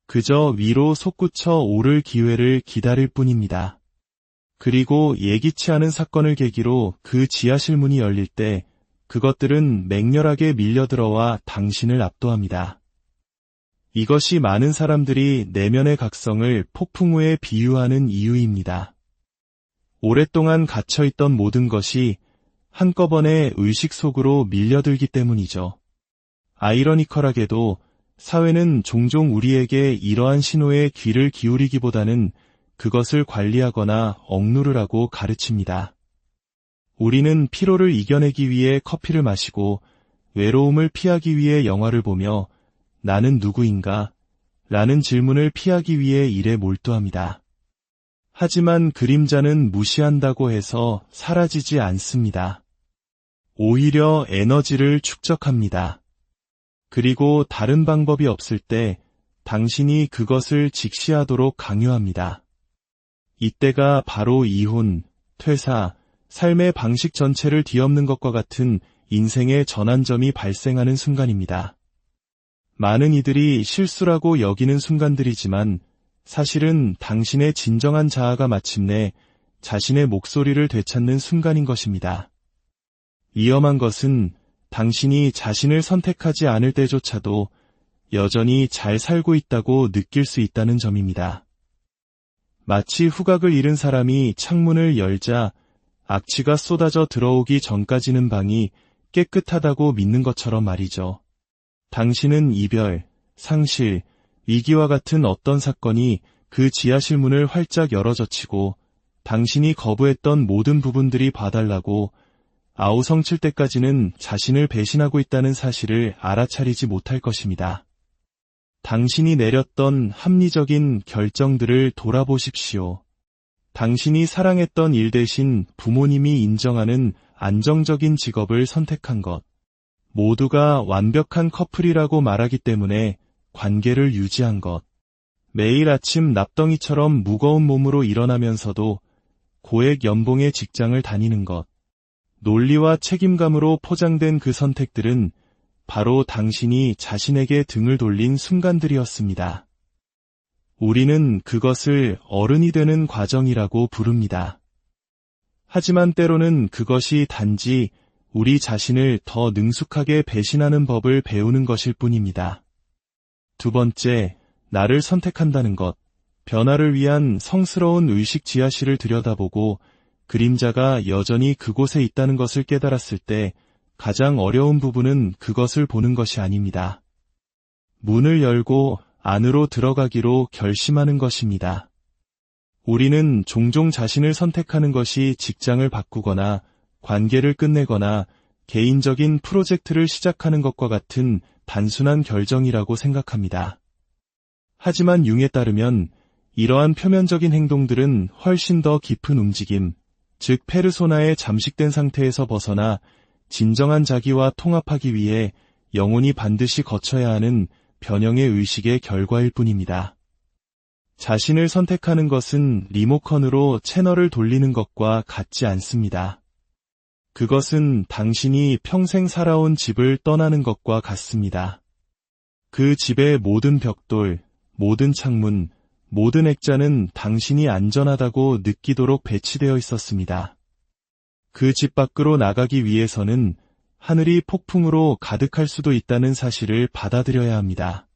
그저 위로 솟구쳐 오를 기회를 기다릴 뿐입니다. 그리고 예기치 않은 사건을 계기로 그 지하실 문이 열릴 때 그것들은 맹렬하게 밀려들어와 당신을 압도합니다. 이것이 많은 사람들이 내면의 각성을 폭풍 우에 비유하는 이유입니다. 오랫동안 갇혀있던 모든 것이 한꺼번에 의식 속으로 밀려들기 때문이죠. 아이러니컬하게도 사회는 종종 우리에게 이러한 신호에 귀를 기울이기보다는 그것을 관리하거나 억누르라고 가르칩니다. 우리는 피로를 이겨내기 위해 커피를 마시고 외로움을 피하기 위해 영화를 보며 나는 누구인가? 라는 질문을 피하기 위해 일에 몰두합니다. 하지만 그림자는 무시한다고 해서 사라지지 않습니다. 오히려 에너지를 축적합니다. 그리고 다른 방법이 없을 때 당신이 그것을 직시하도록 강요합니다. 이때가 바로 이혼, 퇴사, 삶의 방식 전체를 뒤엎는 것과 같은 인생의 전환점이 발생하는 순간입니다. 많은 이들이 실수라고 여기는 순간들이지만 사실은 당신의 진정한 자아가 마침내 자신의 목소리를 되찾는 순간인 것입니다. 위험한 것은 당신이 자신을 선택하지 않을 때조차도 여전히 잘 살고 있다고 느낄 수 있다는 점입니다. 마치 후각을 잃은 사람이 창문을 열자 악취가 쏟아져 들어오기 전까지는 방이 깨끗하다고 믿는 것처럼 말이죠. 당신은 이별, 상실, 위기와 같은 어떤 사건이 그 지하실 문을 활짝 열어젖히고 당신이 거부했던 모든 부분들이 봐달라고 아우성칠 때까지는 자신을 배신하고 있다는 사실을 알아차리지 못할 것입니다. 당신이 내렸던 합리적인 결정들을 돌아보십시오. 당신이 사랑했던 일 대신 부모님이 인정하는 안정적인 직업을 선택한 것. 모두가 완벽한 커플이라고 말하기 때문에 관계를 유지한 것. 매일 아침 납덩이처럼 무거운 몸으로 일어나면서도 고액 연봉의 직장을 다니는 것. 논리와 책임감으로 포장된 그 선택들은 바로 당신이 자신에게 등을 돌린 순간들이었습니다. 우리는 그것을 어른이 되는 과정이라고 부릅니다. 하지만 때로는 그것이 단지 우리 자신을 더 능숙하게 배신하는 법을 배우는 것일 뿐입니다. 두 번째, 나를 선택한다는 것. 변화를 위한 성스러운 의식 지하실을 들여다보고 그림자가 여전히 그곳에 있다는 것을 깨달았을 때 가장 어려운 부분은 그것을 보는 것이 아닙니다. 문을 열고 안으로 들어가기로 결심하는 것입니다. 우리는 종종 자신을 선택하는 것이 직장을 바꾸거나 관계를 끝내거나 개인적인 프로젝트를 시작하는 것과 같은 단순한 결정이라고 생각합니다. 하지만 융에 따르면 이러한 표면적인 행동들은 훨씬 더 깊은 움직임, 즉 페르소나의 잠식된 상태에서 벗어나 진정한 자기와 통합하기 위해 영혼이 반드시 거쳐야 하는 변형의 의식의 결과일 뿐입니다. 자신을 선택하는 것은 리모컨으로 채널을 돌리는 것과 같지 않습니다. 그것은 당신이 평생 살아온 집을 떠나는 것과 같습니다. 그 집의 모든 벽돌, 모든 창문, 모든 액자는 당신이 안전하다고 느끼도록 배치되어 있었습니다. 그 집 밖으로 나가기 위해서는 하늘이 폭풍으로 가득할 수도 있다는 사실을 받아들여야 합니다.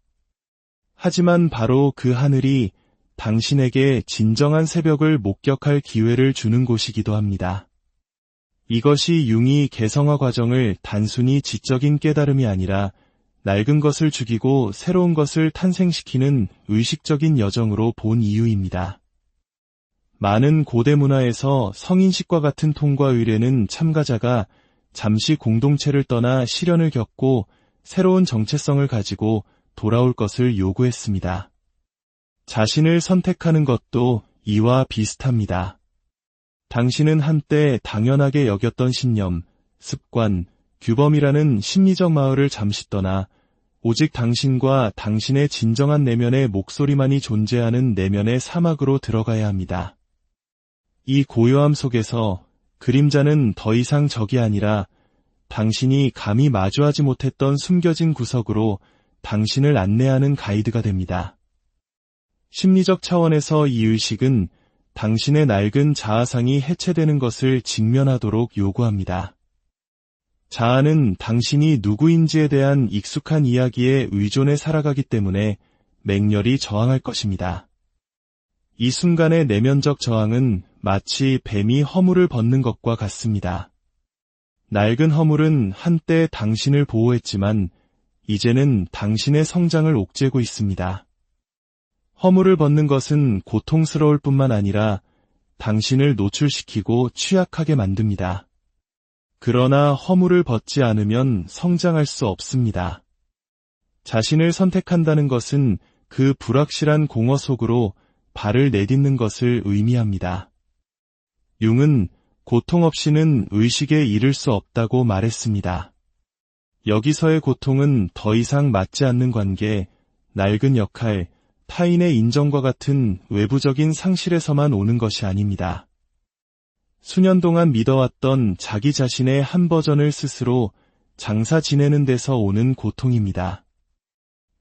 하지만 바로 그 하늘이 당신에게 진정한 새벽을 목격할 기회를 주는 곳이기도 합니다. 이것이 융이 개성화 과정을 단순히 지적인 깨달음이 아니라 낡은 것을 죽이고 새로운 것을 탄생시키는 의식적인 여정으로 본 이유입니다. 많은 고대 문화에서 성인식과 같은 통과 의례는 참가자가 잠시 공동체를 떠나 시련을 겪고 새로운 정체성을 가지고 돌아올 것을 요구했습니다. 자신을 선택하는 것도 이와 비슷합니다. 당신은 한때 당연하게 여겼던 신념, 습관, 규범이라는 심리적 마을을 잠시 떠나 오직 당신과 당신의 진정한 내면의 목소리만이 존재하는 내면의 사막으로 들어가야 합니다. 이 고요함 속에서 그림자는 더 이상 적이 아니라 당신이 감히 마주하지 못했던 숨겨진 구석으로 당신을 안내하는 가이드가 됩니다. 심리적 차원에서 이 의식은 당신의 낡은 자아상이 해체되는 것을 직면하도록 요구합니다. 자아는 당신이 누구인지에 대한 익숙한 이야기에 의존해 살아가기 때문에 맹렬히 저항할 것입니다. 이 순간의 내면적 저항은 마치 뱀이 허물을 벗는 것과 같습니다. 낡은 허물은 한때 당신을 보호했지만 이제는 당신의 성장을 옥죄고 있습니다. 허물을 벗는 것은 고통스러울 뿐만 아니라 당신을 노출시키고 취약하게 만듭니다. 그러나 허물을 벗지 않으면 성장할 수 없습니다. 자신을 선택한다는 것은 그 불확실한 공허 속으로 발을 내딛는 것을 의미합니다. 융은 고통 없이는 의식에 이를 수 없다고 말했습니다. 여기서의 고통은 더 이상 맞지 않는 관계, 낡은 역할, 타인의 인정과 같은 외부적인 상실에서만 오는 것이 아닙니다. 수년 동안 믿어왔던 자기 자신의 한 버전을 스스로 장사 지내는 데서 오는 고통입니다.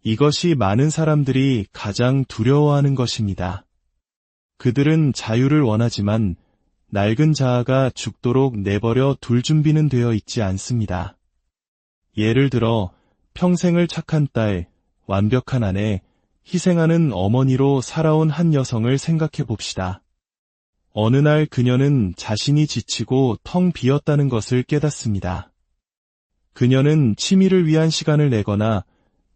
이것이 많은 사람들이 가장 두려워하는 것입니다. 그들은 자유를 원하지만 낡은 자아가 죽도록 내버려 둘 준비는 되어 있지 않습니다. 예를 들어 평생을 착한 딸, 완벽한 아내, 희생하는 어머니로 살아온 한 여성을 생각해 봅시다. 어느 날 그녀는 자신이 지치고 텅 비었다는 것을 깨닫습니다. 그녀는 취미를 위한 시간을 내거나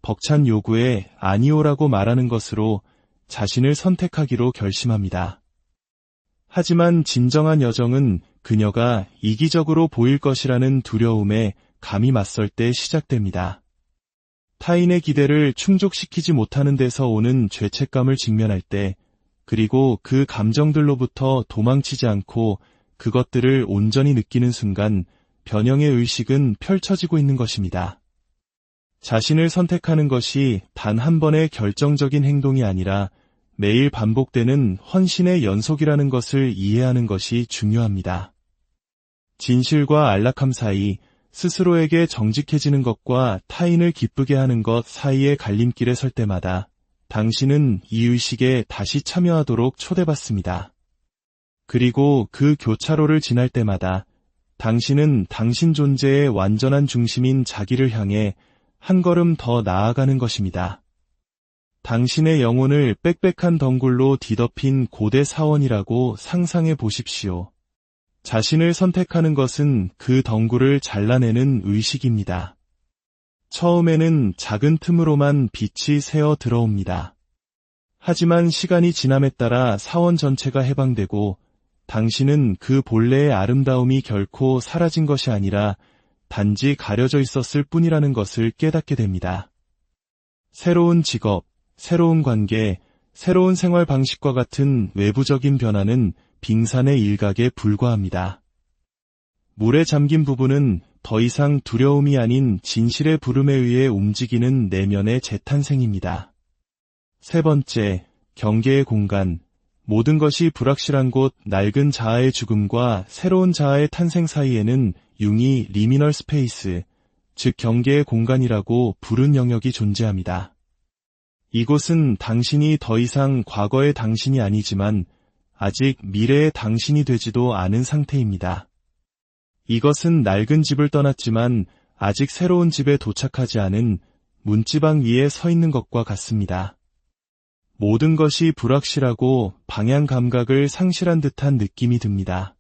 벅찬 요구에 아니오라고 말하는 것으로 자신을 선택하기로 결심합니다. 하지만 진정한 여정은 그녀가 이기적으로 보일 것이라는 두려움에 감히 맞설 때 시작됩니다. 타인의 기대를 충족시키지 못하는 데서 오는 죄책감을 직면할 때, 그리고 그 감정들로부터 도망치지 않고 그것들을 온전히 느끼는 순간 변형의 의식은 펼쳐지고 있는 것입니다. 자신을 선택하는 것이 단 한 번의 결정적인 행동이 아니라 매일 반복되는 헌신의 연속이라는 것을 이해하는 것이 중요합니다. 진실과 안락함 사이, 스스로에게 정직해지는 것과 타인을 기쁘게 하는 것 사이의 갈림길에 설 때마다 당신은 이 의식에 다시 참여하도록 초대받습니다. 그리고 그 교차로를 지날 때마다 당신은 당신 존재의 완전한 중심인 자기를 향해 한 걸음 더 나아가는 것입니다. 당신의 영혼을 빽빽한 덩굴로 뒤덮인 고대 사원이라고 상상해 보십시오. 자신을 선택하는 것은 그 덩굴을 잘라내는 의식입니다. 처음에는 작은 틈으로만 빛이 새어 들어옵니다. 하지만 시간이 지남에 따라 사원 전체가 해방되고 당신은 그 본래의 아름다움이 결코 사라진 것이 아니라 단지 가려져 있었을 뿐이라는 것을 깨닫게 됩니다. 새로운 직업, 새로운 관계, 새로운 생활 방식과 같은 외부적인 변화는 빙산의 일각에 불과합니다. 물에 잠긴 부분은 더 이상 두려움이 아닌 진실의 부름에 의해 움직이는 내면의 재탄생입니다. 세 번째, 경계의 공간. 모든 것이 불확실한 곳, 낡은 자아의 죽음과 새로운 자아의 탄생 사이에는 융이 리미널 스페이스, 즉 경계의 공간이라고 부른 영역이 존재합니다. 이곳은 당신이 더 이상 과거의 당신이 아니지만 아직 미래의 당신이 되지도 않은 상태입니다. 이것은 낡은 집을 떠났지만 아직 새로운 집에 도착하지 않은 문지방 위에 서 있는 것과 같습니다. 모든 것이 불확실하고 방향 감각을 상실한 듯한 느낌이 듭니다.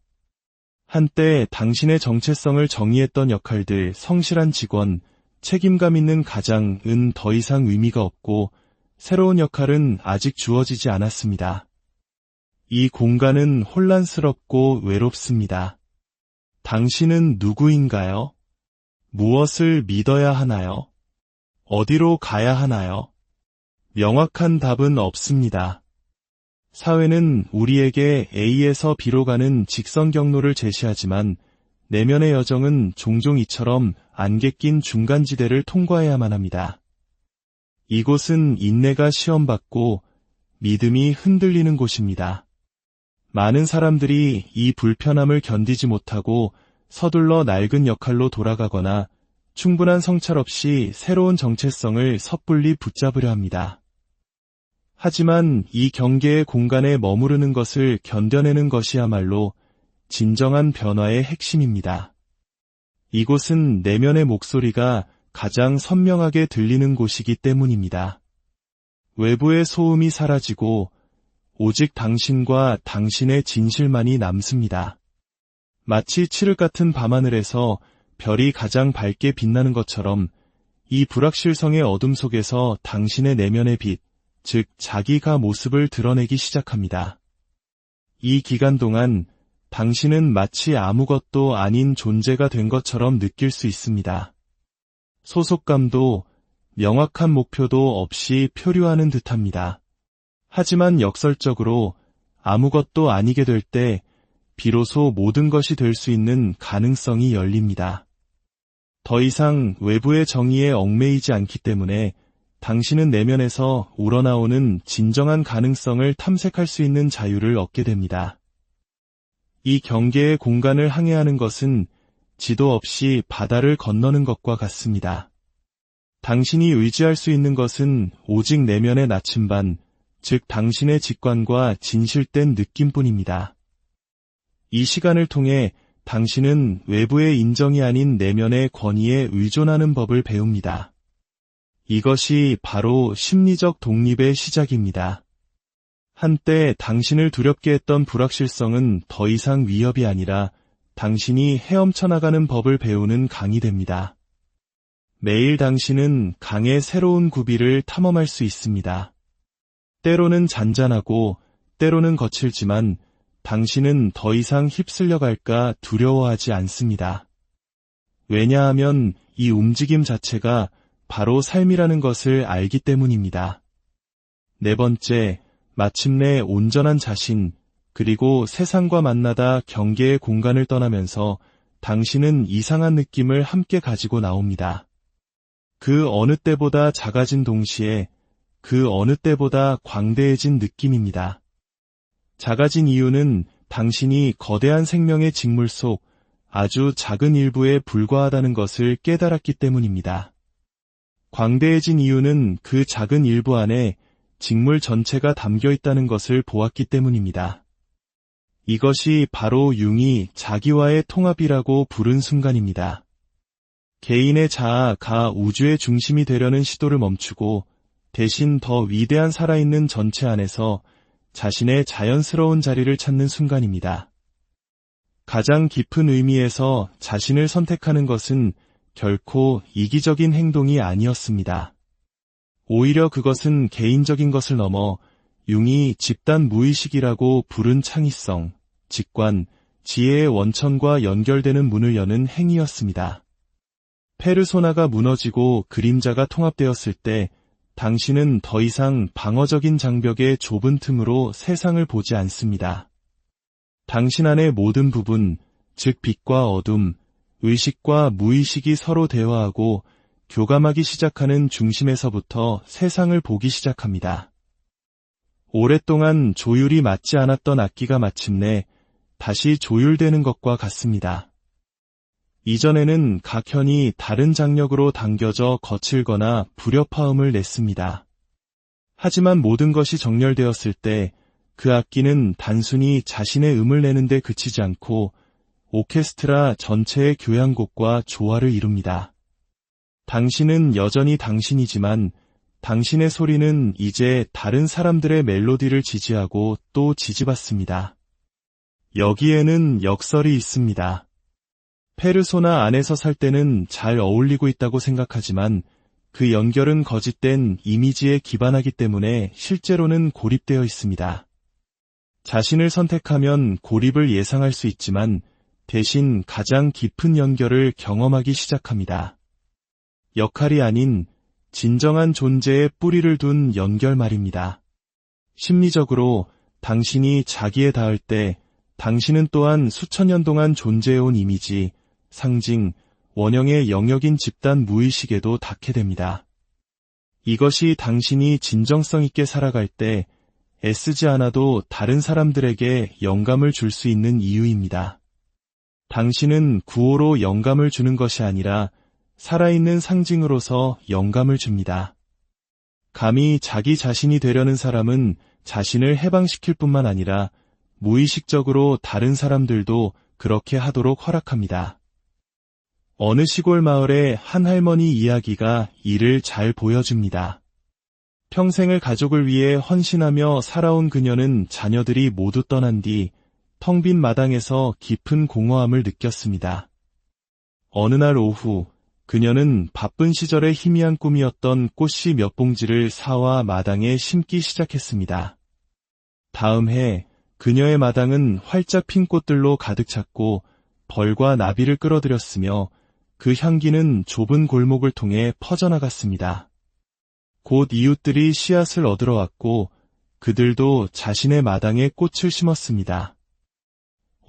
한때 당신의 정체성을 정의했던 역할들, 성실한 직원, 책임감 있는 가장은 더 이상 의미가 없고 새로운 역할은 아직 주어지지 않았습니다. 이 공간은 혼란스럽고 외롭습니다. 당신은 누구인가요? 무엇을 믿어야 하나요? 어디로 가야 하나요? 명확한 답은 없습니다. 사회는 우리에게 A에서 B로 가는 직선 경로를 제시하지만 내면의 여정은 종종 이처럼 안개 낀 중간지대를 통과해야만 합니다. 이곳은 인내가 시험받고 믿음이 흔들리는 곳입니다. 많은 사람들이 이 불편함을 견디지 못하고 서둘러 낡은 역할로 돌아가거나 충분한 성찰 없이 새로운 정체성을 섣불리 붙잡으려 합니다. 하지만 이 경계의 공간에 머무르는 것을 견뎌내는 것이야말로 진정한 변화의 핵심입니다. 이곳은 내면의 목소리가 가장 선명하게 들리는 곳이기 때문입니다. 외부의 소음이 사라지고 오직 당신과 당신의 진실만이 남습니다. 마치 칠흑 같은 밤하늘에서 별이 가장 밝게 빛나는 것처럼 이 불확실성의 어둠 속에서 당신의 내면의 빛, 즉 자기가 모습을 드러내기 시작합니다. 이 기간 동안 당신은 마치 아무것도 아닌 존재가 된 것처럼 느낄 수 있습니다. 소속감도 명확한 목표도 없이 표류하는 듯합니다. 하지만 역설적으로 아무것도 아니게 될 때 비로소 모든 것이 될 수 있는 가능성이 열립니다. 더 이상 외부의 정의에 얽매이지 않기 때문에 당신은 내면에서 우러나오는 진정한 가능성을 탐색할 수 있는 자유를 얻게 됩니다. 이 경계의 공간을 항해하는 것은 지도 없이 바다를 건너는 것과 같습니다. 당신이 의지할 수 있는 것은 오직 내면의 나침반, 즉 당신의 직관과 진실된 느낌뿐입니다. 이 시간을 통해 당신은 외부의 인정이 아닌 내면의 권위에 의존하는 법을 배웁니다. 이것이 바로 심리적 독립의 시작입니다. 한때 당신을 두렵게 했던 불확실성은 더 이상 위협이 아니라 당신이 헤엄쳐 나가는 법을 배우는 강이 됩니다. 매일 당신은 강의 새로운 구비를 탐험할 수 있습니다. 때로는 잔잔하고 때로는 거칠지만 당신은 더 이상 휩쓸려 갈까 두려워하지 않습니다. 왜냐하면 이 움직임 자체가 바로 삶이라는 것을 알기 때문입니다. 네 번째, 마침내 온전한 자신, 그리고 세상과 만나다 경계의 공간을 떠나면서 당신은 이상한 느낌을 함께 가지고 나옵니다. 그 어느 때보다 작아진 동시에 그 어느 때보다 광대해진 느낌입니다. 작아진 이유는 당신이 거대한 생명의 직물 속 아주 작은 일부에 불과하다는 것을 깨달았기 때문입니다. 광대해진 이유는 그 작은 일부 안에 직물 전체가 담겨 있다는 것을 보았기 때문입니다. 이것이 바로 융이 자기와의 통합이라고 부른 순간입니다. 개인의 자아가 우주의 중심이 되려는 시도를 멈추고 대신 더 위대한 살아있는 전체 안에서 자신의 자연스러운 자리를 찾는 순간입니다. 가장 깊은 의미에서 자신을 선택하는 것은 결코 이기적인 행동이 아니었습니다. 오히려 그것은 개인적인 것을 넘어 융이 집단 무의식이라고 부른 창의성, 직관, 지혜의 원천과 연결되는 문을 여는 행위였습니다. 페르소나가 무너지고 그림자가 통합되었을 때 당신은 더 이상 방어적인 장벽의 좁은 틈으로 세상을 보지 않습니다. 당신 안의 모든 부분, 즉 빛과 어둠, 의식과 무의식이 서로 대화하고 교감하기 시작하는 중심에서부터 세상을 보기 시작합니다. 오랫동안 조율이 맞지 않았던 악기가 마침내 다시 조율되는 것과 같습니다. 이전에는 각현이 다른 장력으로 당겨져 거칠거나 불협화음을 냈습니다. 하지만 모든 것이 정렬되었을 때 그 악기는 단순히 자신의 음을 내는데 그치지 않고 오케스트라 전체의 교향곡과 조화를 이룹니다. 당신은 여전히 당신이지만 당신의 소리는 이제 다른 사람들의 멜로디를 지지하고 또 지지받습니다. 여기에는 역설이 있습니다. 페르소나 안에서 살 때는 잘 어울리고 있다고 생각하지만 그 연결은 거짓된 이미지에 기반하기 때문에 실제로는 고립되어 있습니다. 자신을 선택하면 고립을 예상할 수 있지만 대신 가장 깊은 연결을 경험하기 시작합니다. 역할이 아닌 진정한 존재의 뿌리를 둔 연결 말입니다. 심리적으로 당신이 자기에 닿을 때 당신은 또한 수천 년 동안 존재해온 이미지, 상징, 원형의 영역인 집단 무의식에도 닿게 됩니다. 이것이 당신이 진정성 있게 살아갈 때 애쓰지 않아도 다른 사람들에게 영감을 줄 수 있는 이유입니다. 당신은 구호로 영감을 주는 것이 아니라 살아있는 상징으로서 영감을 줍니다. 감히 자기 자신이 되려는 사람은 자신을 해방시킬 뿐만 아니라 무의식적으로 다른 사람들도 그렇게 하도록 허락합니다. 어느 시골 마을의 한 할머니 이야기가 이를 잘 보여줍니다. 평생을 가족을 위해 헌신하며 살아온 그녀는 자녀들이 모두 떠난 뒤 텅 빈 마당에서 깊은 공허함을 느꼈습니다. 어느 날 오후 그녀는 바쁜 시절의 희미한 꿈이었던 꽃씨 몇 봉지를 사와 마당에 심기 시작했습니다. 다음 해 그녀의 마당은 활짝 핀 꽃들로 가득 찼고 벌과 나비를 끌어들였으며 그 향기는 좁은 골목을 통해 퍼져나갔습니다. 곧 이웃들이 씨앗을 얻으러 왔고 그들도 자신의 마당에 꽃을 심었습니다.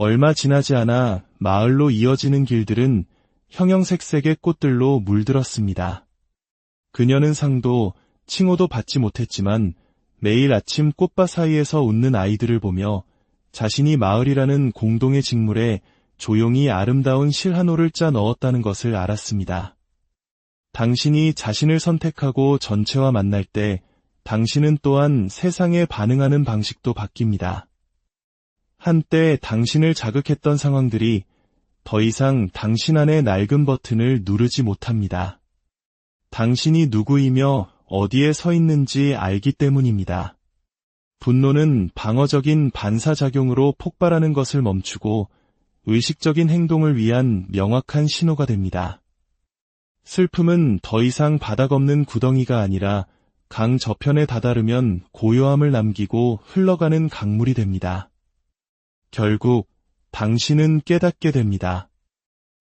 얼마 지나지 않아 마을로 이어지는 길들은 형형색색의 꽃들로 물들었습니다. 그녀는 상도 칭호도 받지 못했지만 매일 아침 꽃밭 사이에서 웃는 아이들을 보며 자신이 마을이라는 공동의 직물에 조용히 아름다운 실 한 올을 짜 넣었다는 것을 알았습니다. 당신이 자신을 선택하고 전체와 만날 때 당신은 또한 세상에 반응하는 방식도 바뀝니다. 한때 당신을 자극했던 상황들이 더 이상 당신 안의 낡은 버튼을 누르지 못합니다. 당신이 누구이며 어디에 서 있는지 알기 때문입니다. 분노는 방어적인 반사작용으로 폭발하는 것을 멈추고 의식적인 행동을 위한 명확한 신호가 됩니다. 슬픔은 더 이상 바닥 없는 구덩이가 아니라 강 저편에 다다르면 고요함을 남기고 흘러가는 강물이 됩니다. 결국 당신은 깨닫게 됩니다.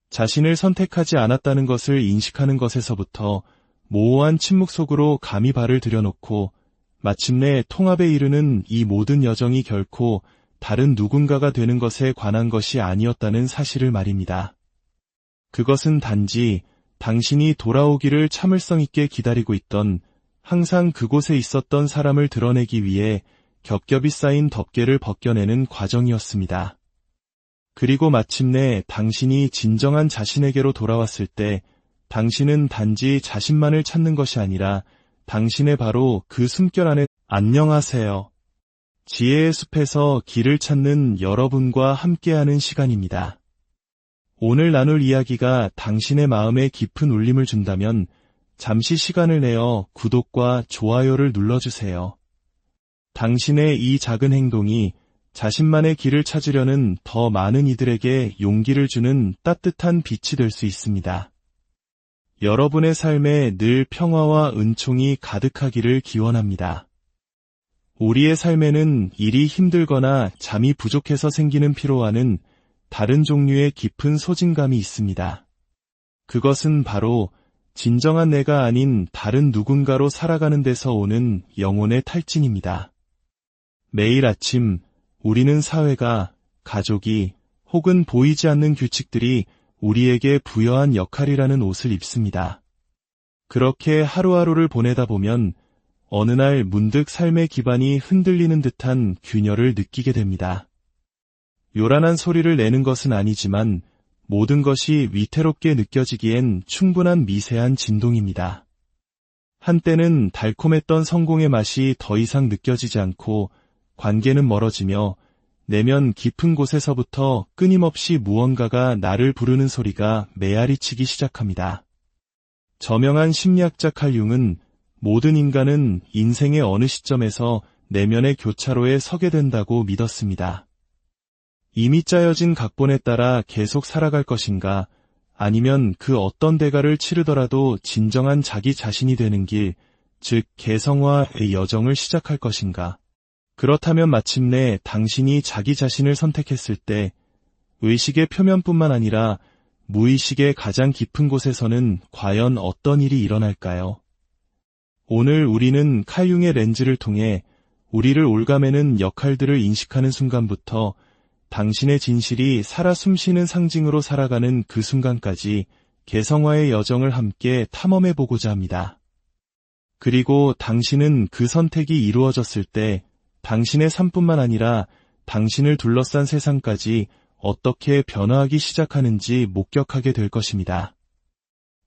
자신을 선택하지 않았다는 것을 인식하는 것에서부터 모호한 침묵 속으로 감히 발을 들여놓고 마침내 통합에 이르는 이 모든 여정이 결코 다른 누군가가 되는 것에 관한 것이 아니었다는 사실을 말입니다. 그것은 단지 당신이 돌아오기를 참을성 있게 기다리고 있던 항상 그곳에 있었던 사람을 드러내기 위해 겹겹이 쌓인 덮개를 벗겨내는 과정이었습니다. 그리고 마침내 당신이 진정한 자신에게로 돌아왔을 때 당신은 단지 자신만을 찾는 것이 아니라 당신의 바로 그 숨결 안에 안녕하세요. 지혜의 숲에서 길을 찾는 여러분과 함께하는 시간입니다. 오늘 나눌 이야기가 당신의 마음에 깊은 울림을 준다면 잠시 시간을 내어 구독과 좋아요를 눌러주세요. 당신의 이 작은 행동이 자신만의 길을 찾으려는 더 많은 이들에게 용기를 주는 따뜻한 빛이 될 수 있습니다. 여러분의 삶에 늘 평화와 은총이 가득하기를 기원합니다. 우리의 삶에는 일이 힘들거나 잠이 부족해서 생기는 피로와는 다른 종류의 깊은 소진감이 있습니다. 그것은 바로 진정한 내가 아닌 다른 누군가로 살아가는 데서 오는 영혼의 탈진입니다. 매일 아침 우리는 사회가, 가족이 혹은 보이지 않는 규칙들이 우리에게 부여한 역할이라는 옷을 입습니다. 그렇게 하루하루를 보내다 보면 어느 날 문득 삶의 기반이 흔들리는 듯한 균열을 느끼게 됩니다. 요란한 소리를 내는 것은 아니지만 모든 것이 위태롭게 느껴지기엔 충분한 미세한 진동입니다. 한때는 달콤했던 성공의 맛이 더 이상 느껴지지 않고 관계는 멀어지며 내면 깊은 곳에서부터 끊임없이 무언가가 나를 부르는 소리가 메아리치기 시작합니다. 저명한 심리학자 칼 융은 모든 인간은 인생의 어느 시점에서 내면의 교차로에 서게 된다고 믿었습니다. 이미 짜여진 각본에 따라 계속 살아갈 것인가, 아니면 그 어떤 대가를 치르더라도 진정한 자기 자신이 되는 길, 즉 개성화의 여정을 시작할 것인가. 그렇다면 마침내 당신이 자기 자신을 선택했을 때 의식의 표면뿐만 아니라 무의식의 가장 깊은 곳에서는 과연 어떤 일이 일어날까요? 오늘 우리는 칼 융의 렌즈를 통해 우리를 올가매는 역할들을 인식하는 순간부터 당신의 진실이 살아 숨쉬는 상징으로 살아가는 그 순간까지 개성화의 여정을 함께 탐험해보고자 합니다. 그리고 당신은 그 선택이 이루어졌을 때 당신의 삶뿐만 아니라 당신을 둘러싼 세상까지 어떻게 변화하기 시작하는지 목격하게 될 것입니다.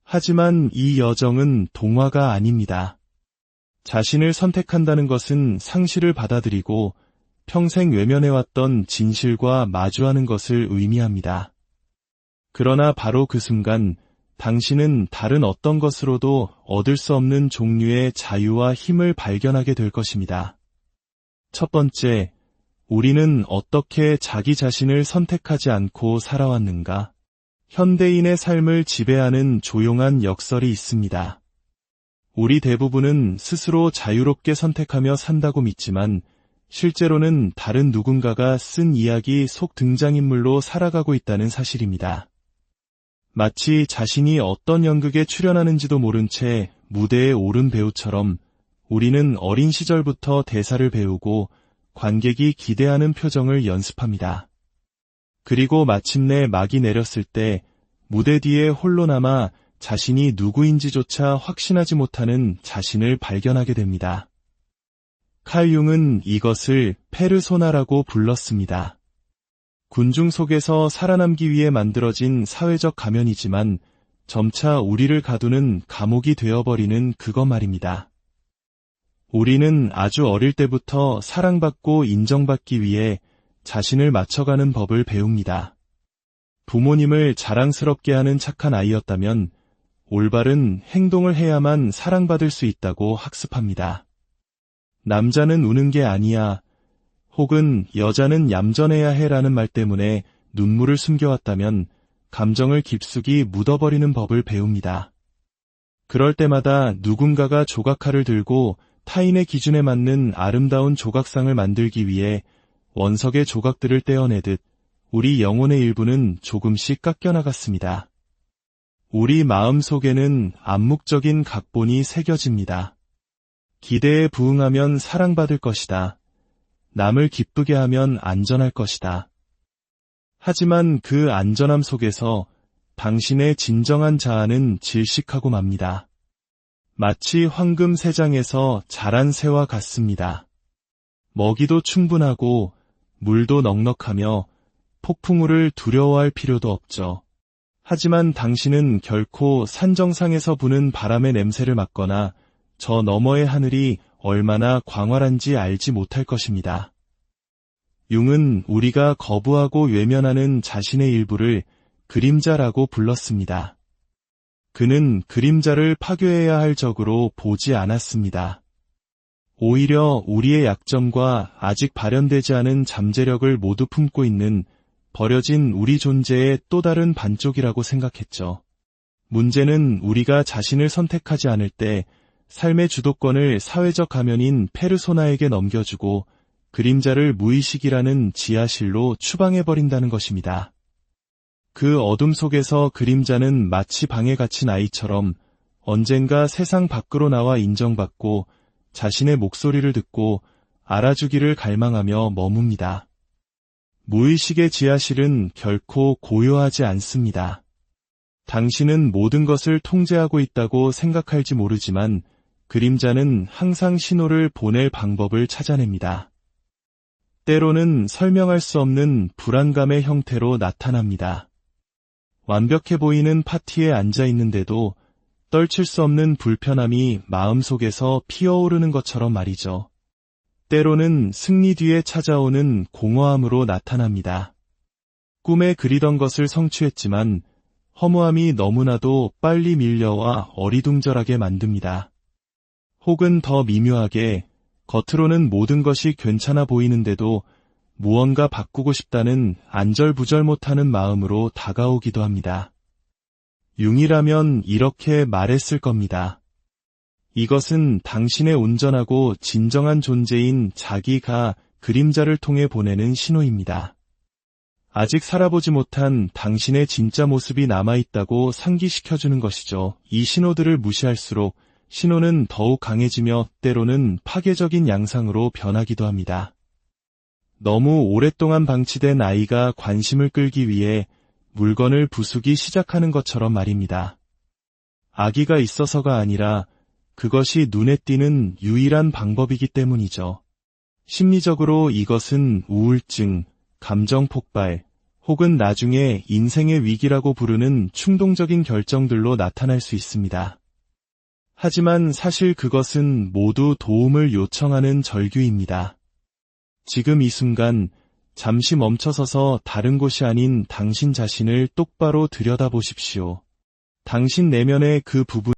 하지만 이 여정은 동화가 아닙니다. 자신을 선택한다는 것은 상실을 받아들이고 평생 외면해왔던 진실과 마주하는 것을 의미합니다. 그러나 바로 그 순간 당신은 다른 어떤 것으로도 얻을 수 없는 종류의 자유와 힘을 발견하게 될 것입니다. 첫 번째, 우리는 어떻게 자기 자신을 선택하지 않고 살아왔는가? 현대인의 삶을 지배하는 조용한 역설이 있습니다. 우리 대부분은 스스로 자유롭게 선택하며 산다고 믿지만 실제로는 다른 누군가가 쓴 이야기 속 등장인물로 살아가고 있다는 사실입니다. 마치 자신이 어떤 연극에 출연하는지도 모른 채 무대에 오른 배우처럼 우리는 어린 시절부터 대사를 배우고 관객이 기대하는 표정을 연습합니다. 그리고 마침내 막이 내렸을 때 무대 뒤에 홀로 남아 자신이 누구인지조차 확신하지 못하는 자신을 발견하게 됩니다. 칼 융은 이것을 페르소나라고 불렀습니다. 군중 속에서 살아남기 위해 만들어진 사회적 가면이지만 점차 우리를 가두는 감옥이 되어버리는 그것 말입니다. 우리는 아주 어릴 때부터 사랑받고 인정받기 위해 자신을 맞춰가는 법을 배웁니다. 부모님을 자랑스럽게 하는 착한 아이였다면 올바른 행동을 해야만 사랑받을 수 있다고 학습합니다. 남자는 우는 게 아니야, 혹은 여자는 얌전해야 해라는 말 때문에 눈물을 숨겨왔다면 감정을 깊숙이 묻어버리는 법을 배웁니다. 그럴 때마다 누군가가 조각칼을 들고 타인의 기준에 맞는 아름다운 조각상을 만들기 위해 원석의 조각들을 떼어내듯 우리 영혼의 일부는 조금씩 깎여나갔습니다. 우리 마음 속에는 암묵적인 각본이 새겨집니다. 기대에 부응하면 사랑받을 것이다. 남을 기쁘게 하면 안전할 것이다. 하지만 그 안전함 속에서 당신의 진정한 자아는 질식하고 맙니다. 마치 황금 새장에서 자란 새와 같습니다. 먹이도 충분하고 물도 넉넉하며 폭풍우를 두려워할 필요도 없죠. 하지만 당신은 결코 산 정상에서 부는 바람의 냄새를 맡거나 저 너머의 하늘이 얼마나 광활한지 알지 못할 것입니다. 융은 우리가 거부하고 외면하는 자신의 일부를 그림자라고 불렀습니다. 그는 그림자를 파괴해야 할 적으로 보지 않았습니다. 오히려 우리의 약점과 아직 발현되지 않은 잠재력을 모두 품고 있는 버려진 우리 존재의 또 다른 반쪽이라고 생각했죠. 문제는 우리가 자신을 선택하지 않을 때 삶의 주도권을 사회적 가면인 페르소나에게 넘겨주고 그림자를 무의식이라는 지하실로 추방해버린다는 것입니다. 그 어둠 속에서 그림자는 마치 방에 갇힌 아이처럼 언젠가 세상 밖으로 나와 인정받고 자신의 목소리를 듣고 알아주기를 갈망하며 머뭅니다. 무의식의 지하실은 결코 고요하지 않습니다. 당신은 모든 것을 통제하고 있다고 생각할지 모르지만 그림자는 항상 신호를 보낼 방법을 찾아냅니다. 때로는 설명할 수 없는 불안감의 형태로 나타납니다. 완벽해 보이는 파티에 앉아 있는데도 떨칠 수 없는 불편함이 마음속에서 피어오르는 것처럼 말이죠. 때로는 승리 뒤에 찾아오는 공허함으로 나타납니다. 꿈에 그리던 것을 성취했지만 허무함이 너무나도 빨리 밀려와 어리둥절하게 만듭니다. 혹은 더 미묘하게 겉으로는 모든 것이 괜찮아 보이는데도 무언가 바꾸고 싶다는 안절부절 못하는 마음으로 다가오기도 합니다. 융이라면 이렇게 말했을 겁니다. 이것은 당신의 온전하고 진정한 존재인 자기가 그림자를 통해 보내는 신호입니다. 아직 살아보지 못한 당신의 진짜 모습이 남아있다고 상기시켜주는 것이죠. 이 신호들을 무시할수록 신호는 더욱 강해지며 때로는 파괴적인 양상으로 변하기도 합니다. 너무 오랫동안 방치된 아이가 관심을 끌기 위해 물건을 부수기 시작하는 것처럼 말입니다. 아기가 있어서가 아니라 그것이 눈에 띄는 유일한 방법이기 때문이죠. 심리적으로 이것은 우울증, 감정 폭발, 혹은 나중에 인생의 위기라고 부르는 충동적인 결정들로 나타날 수 있습니다. 하지만 사실 그것은 모두 도움을 요청하는 절규입니다. 지금 이 순간 잠시 멈춰서서 다른 곳이 아닌 당신 자신을 똑바로 들여다보십시오. 당신 내면의 그 부분이